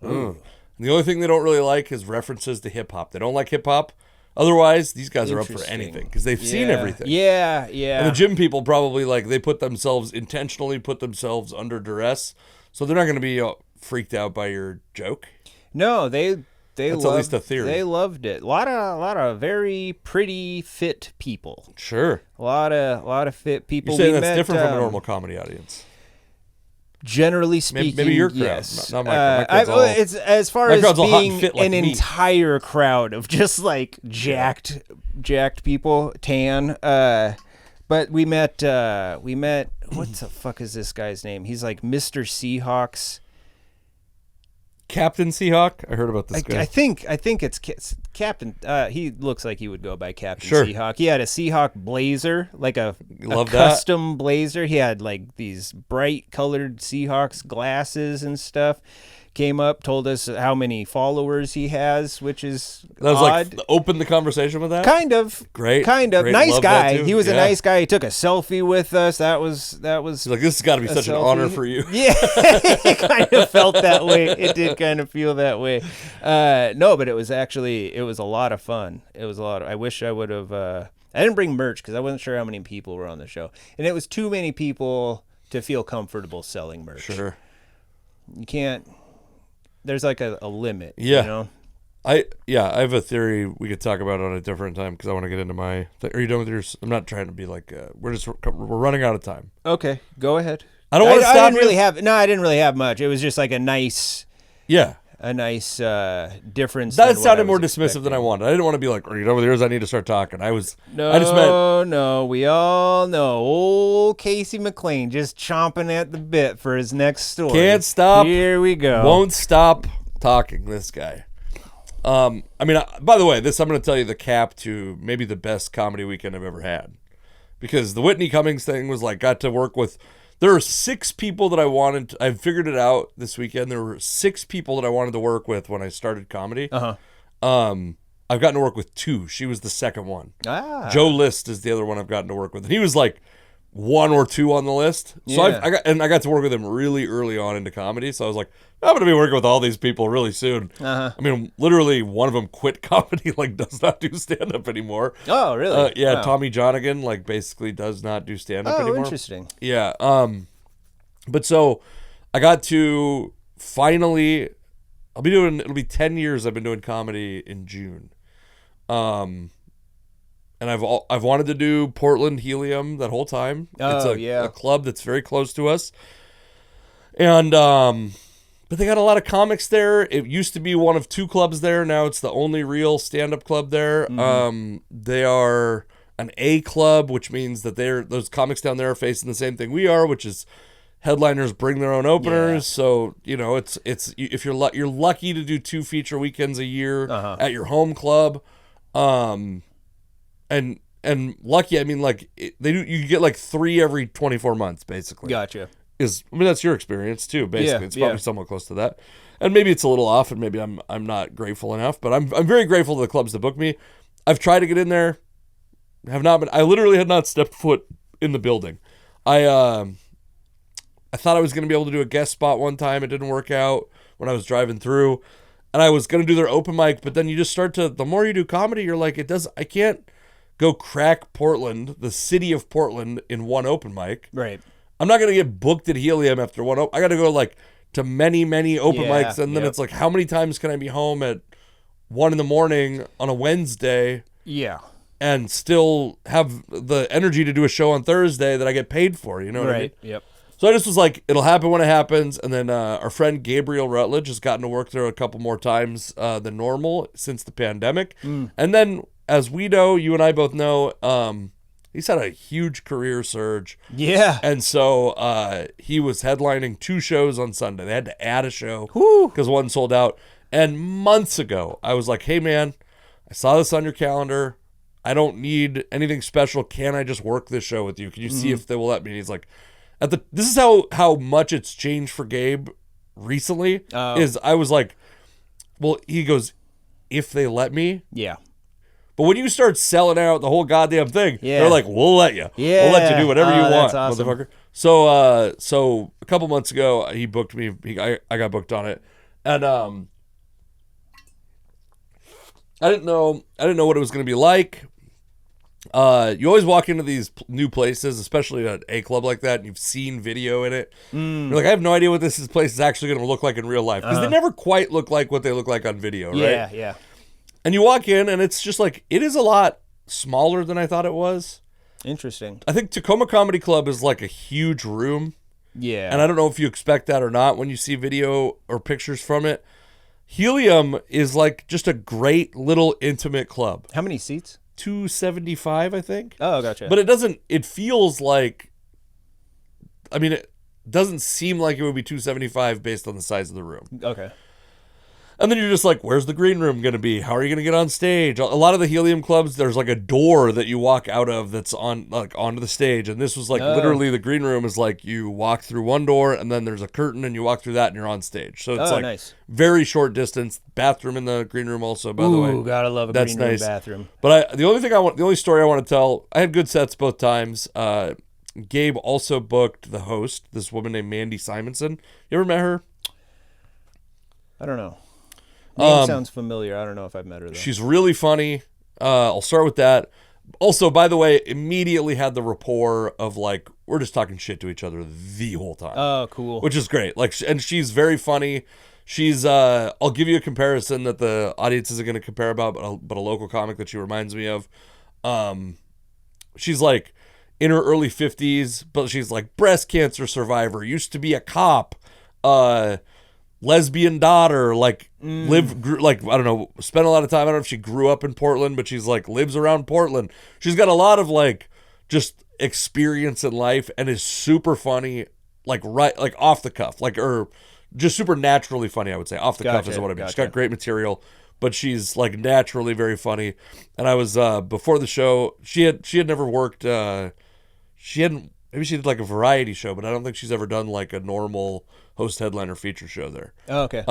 and the only thing they don't really like is references to hip hop. They don't like hip hop. Otherwise, these guys are up for anything because they've seen everything. Yeah. And the gym people probably like they intentionally put themselves under duress, so they're not going to be freaked out by your joke. No, that's at least a theory. They loved it. A lot of very pretty fit people. Sure. A lot of fit people. You're saying that's different from a normal comedy audience. Generally speaking, maybe your crowd, yes. not my crowd's all- it's as far my as crowd's all hot and being fit like an me. entire crowd of just like jacked people, tan. But we met. What the fuck is this guy's name? He's like Mr. Seahawks. Captain Seahawk. I heard about this guy. I think it's Captain. He looks like he would go by Captain Sure. Seahawk. He had a Seahawk blazer, like a Love that. custom blazer. He had like these bright colored Seahawks glasses and stuff. Came up, told us how many followers he has, which is That was odd. like open the conversation with that. Kind of. Great. Kind of. Great. Nice Love that guy. too. He was a Yeah. nice guy. He took a selfie with us. That was He's like, this has got to be such an selfie. honor for you. Yeah, it kind of felt that way. It did kind of feel that way. No, but it was a lot of fun. It was a lot. I wish I would have. I didn't bring merch because I wasn't sure how many people were on the show, and it was too many people to feel comfortable selling merch. Sure. You can't. There's like a limit. Yeah. You know? I have a theory we could talk about on a different time because I want to get into my. Are you done with yours? I'm not trying to be like. We're running out of time. Okay, go ahead. I don't want to stop I didn't you. I didn't really have much. It was just like a nice Yeah. difference. That than what sounded I more was dismissive than I expecting. wanted. I didn't want to be like, are you done with yours? I need to start talking. I just meant No, we all know old Casey McLean just chomping at the bit for his next story. can't stop. Here we go. Won't stop talking. This guy. I mean, by the way, I'm going to tell you the cap to maybe the best comedy weekend I've ever had, because the Whitney Cummings thing was like, got to work with. There are 6 people that I figured it out this weekend. There were 6 people that I wanted to work with when I started comedy. Uh-huh. I've gotten to work with 2. She was the second one. Ah. Joe List is the other one I've gotten to work with. And he was like 1 or 2 on the list. So Yeah. I got to work with him really early on into comedy. So I was like, I'm going to be working with all these people really soon. Uh-huh. I mean, literally one of them quit comedy, like does not do stand-up anymore. Oh, really? Yeah, Wow. Tommy Johnigan, like basically does not do stand-up Oh, anymore. interesting. Yeah. But so I got to finally, it'll be 10 years I've been doing comedy in June. And I've wanted to do Portland Helium that whole time. Oh, It's yeah. a club that's very close to us. And, but they got a lot of comics there. It used to be one of 2 clubs there. Now it's the only real stand-up club there. Mm-hmm. They are an A club, which means that those comics down there are facing the same thing we are, which is headliners bring their own openers. Yeah. So, you know, it's if you're lucky to do 2 feature weekends a year Uh-huh. at your home club. And lucky, I mean, like you get like 3 every 24 months, basically. Gotcha. That's your experience too. Basically, Yeah, it's probably yeah. somewhat close to that, and maybe it's a little off, and maybe I'm not grateful enough. But I'm very grateful to the clubs that book me. I've tried to get in there, have not been. I literally had not stepped foot in the building. I thought I was going to be able to do a guest spot one time. It didn't work out when I was driving through, and I was going to do their open mic. But then you just start to. The more you do comedy, you're like, I can't go crack Portland, the city of Portland, in one open mic. Right. I'm not going to get booked at Helium after one. I got to go like to many, many open Yeah, mics. And then yep. it's like, how many times can I be home at 1 a.m. on a Wednesday Yeah. and still have the energy to do a show on Thursday that I get paid for? You know what I mean? Right. Yep. So I just was like, it'll happen when it happens. And then our friend Gabriel Rutledge has gotten to work there a couple more times than normal since the pandemic. And then, as we know, you and I both know, he's had a huge career surge. Yeah. And so he was headlining 2 shows on Sunday. They had to add a show because one sold out. And months ago, I was like, hey, man, I saw this on your calendar. I don't need anything special. Can I just work this show with you? Can you see if they will let me? And he's like, this is how much it's changed for Gabe recently. Is I was like, well, he goes, if they let me. Yeah. But when you start selling out the whole goddamn thing, Yeah. they're like, we'll let you. We'll let you do whatever you want, that's awesome. motherfucker. So a couple months ago, he booked me. I got booked on it. And I didn't know what it was going to be like. You always walk into these new places, especially at a club like that, and you've seen video in it. You're like, I have no idea what this place is actually going to look like in real life. Because they never quite look like what they look like on video, right? Yeah. Yeah. And you walk in, and it's just like, it is a lot smaller than I thought it was. Interesting. I think Tacoma Comedy Club is like a huge room. Yeah. And I don't know if you expect that or not when you see video or pictures from it. Helium is like just a great little intimate club. How many seats? 275, I think. Oh, gotcha. But it feels like, I mean, it doesn't seem like it would be 275 based on the size of the room. Okay. And then you're just like, where's the green room going to be? How are you going to get on stage? A lot of the Helium clubs, there's like a door that you walk out of that's on like onto the stage. And this was like literally the green room is like you walk through one door and then there's a curtain and you walk through that and you're on stage. So it's like nice. Very short distance. Bathroom in the green room also, by the way. Ooh, gotta love a That's green room nice. bathroom. But the only story I want to tell, I had good sets both times. Gabe also booked the host, this woman named Mandy Simonson. You ever met her? I don't know. Name sounds familiar. I don't know if I've met her though. She's really funny. I'll start with that. Also, by the way, immediately had the rapport of like, we're just talking shit to each other the whole time. Oh, cool. Which is great. Like, and she's very funny. She's, I'll give you a comparison that the audience isn't going to compare about, but a local comic that she reminds me of. She's like in her early 50s, but she's like breast cancer survivor, used to be a cop, lesbian daughter, like like, I don't know, spent a lot of time. I don't know if she grew up in Portland, but she's like lives around Portland. She's got a lot of like just experience in life and is super funny, like right, like off the cuff, like, or just super naturally funny. I would say off the cuff is what I mean. She's got great material, but she's like naturally very funny. And I was, before the show, she had never worked, maybe she did like a variety show, but I don't think she's ever done like a normal host headliner feature show there. Oh, okay.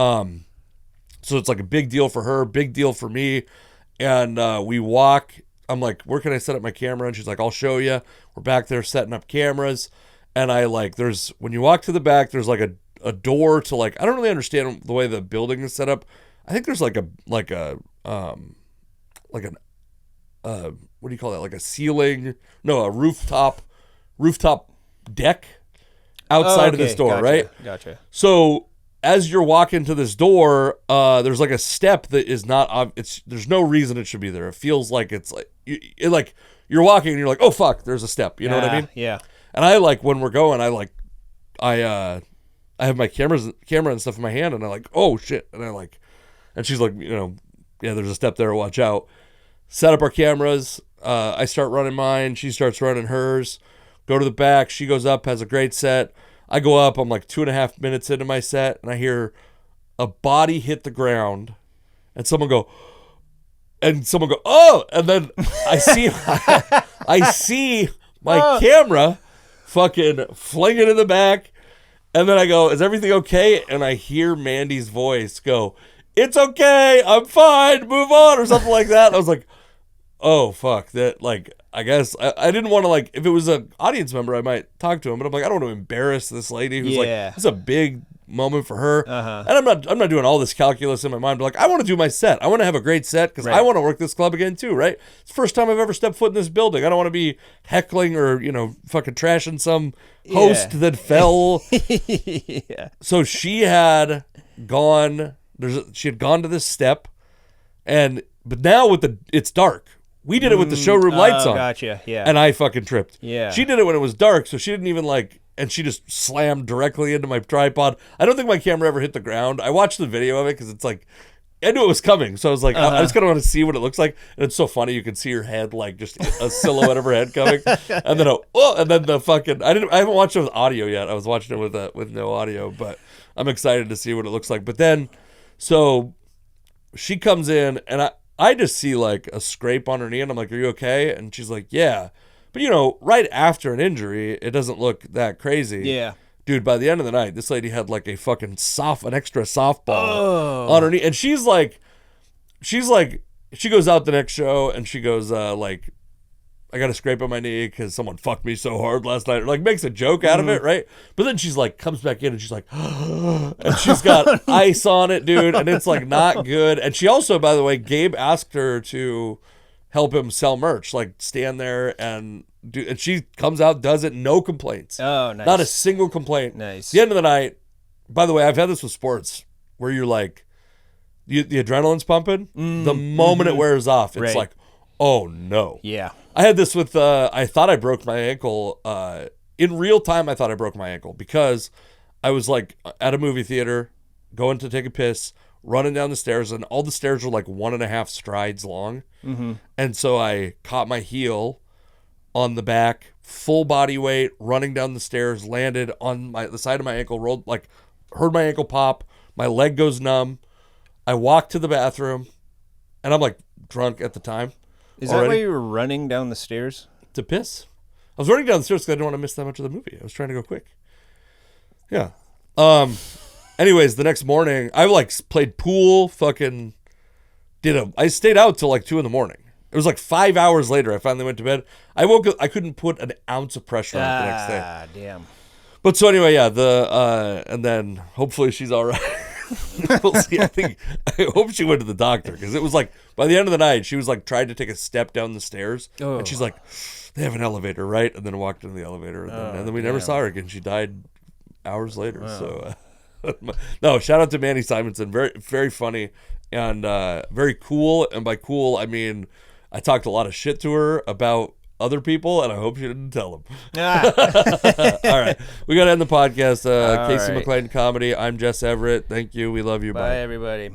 So it's like a big deal for her, big deal for me. And we walk. I'm like, where can I set up my camera? And she's like, I'll show you. We're back there setting up cameras. And I like, when you walk to the back, there's like a door to like, I don't really understand the way the building is set up. I think there's what do you call that? Like a ceiling? No, a rooftop deck outside of this door, right? Gotcha. So as you're walking to this door, there's like a step that is not. There's no reason it should be there. It feels like it's like you're walking and you're like, oh fuck, there's a step. You know what I mean? Yeah. And I like when we're going, I have my camera and stuff in my hand, and I like, oh shit, and she's like, yeah, there's a step there. Watch out. Set up our cameras. I start running mine. She starts running hers. Go to the back. She goes up, has a great set. I go up. I'm like 2.5 minutes into my set, and I hear a body hit the ground, and someone go, oh, and then I see my camera fucking fling it in the back, and then I go, is everything okay? And I hear Mandy's voice go, it's okay, I'm fine, move on, or something like that. I was like, oh fuck, that, like, I guess I didn't want to, like, if it was an audience member, I might talk to him, but I'm like, I don't want to embarrass this lady who's like, this is a big moment for her. And I'm not doing all this calculus in my mind, but like, I want to do my set. I want to have a great set because I want to work this club again too, right? It's the first time I've ever stepped foot in this building. I don't want to be heckling or, fucking trashing some host that fell. So she had gone to this step, but now it's dark. We did it with the showroom lights on. Gotcha, yeah. And I fucking tripped. Yeah. She did it when it was dark, so she didn't even and she just slammed directly into my tripod. I don't think my camera ever hit the ground. I watched the video of it because it's like, I knew it was coming, so I was like, I just kind of want to see what it looks like. And it's so funny, you can see her head, like just a silhouette of her head coming, and then the fucking. I haven't watched it with audio yet. I was watching it with no audio, but I'm excited to see what it looks like. But then, so she comes in, and I just see like a scrape on her knee, and I'm like, are you okay? And she's like, yeah. But right after an injury, it doesn't look that crazy. Yeah. Dude, by the end of the night, this lady had like a fucking an extra softball on her knee. And she goes out the next show and she goes, I got a scrape on my knee because someone fucked me so hard last night. Or like makes a joke out of it, right? But then she's like, comes back in and she's like, and she's got ice on it, dude. And it's like not good. And she also, by the way, Gabe asked her to help him sell merch, like stand there and do, and she comes out, does it, no complaints. Oh, nice. Not a single complaint. Nice. The end of the night, by the way, I've had this with sports where you're like, the adrenaline's pumping. The moment it wears off, it's like, oh no. Yeah. I had this with, I thought I broke my ankle in real time, I thought I broke my ankle because I was like at a movie theater, going to take a piss, running down the stairs, and all the stairs were like 1.5 strides long. Mm-hmm. And so I caught my heel on the back, full body weight, running down the stairs, landed on the side of my ankle, rolled, like, heard my ankle pop, my leg goes numb. I walked to the bathroom, and I'm like drunk at the time. Is that why you were running down the stairs? To piss. I was running down the stairs because I didn't want to miss that much of the movie. I was trying to go quick. Yeah. Anyways, the next morning, I like played pool, fucking I stayed out till like 2 a.m. It was like 5 hours later. I finally went to bed. I woke up. I couldn't put an ounce of pressure on it the next day. Ah, damn. But so anyway, yeah. And then hopefully she's all right. We'll see. I hope she went to the doctor because it was like by the end of the night she was like trying to take a step down the stairs and she's like, they have an elevator, right? And then walked into the elevator and then we never saw her again. She died hours later. Wow. So no, shout out to Manny Simonson. Very, very funny and very cool. And by cool, I mean I talked a lot of shit to her about other people, and I hope she didn't tell them. All right. We got to end the podcast. Casey McClain Comedy. I'm Jess Everett. Thank you. We love you. Bye, everybody.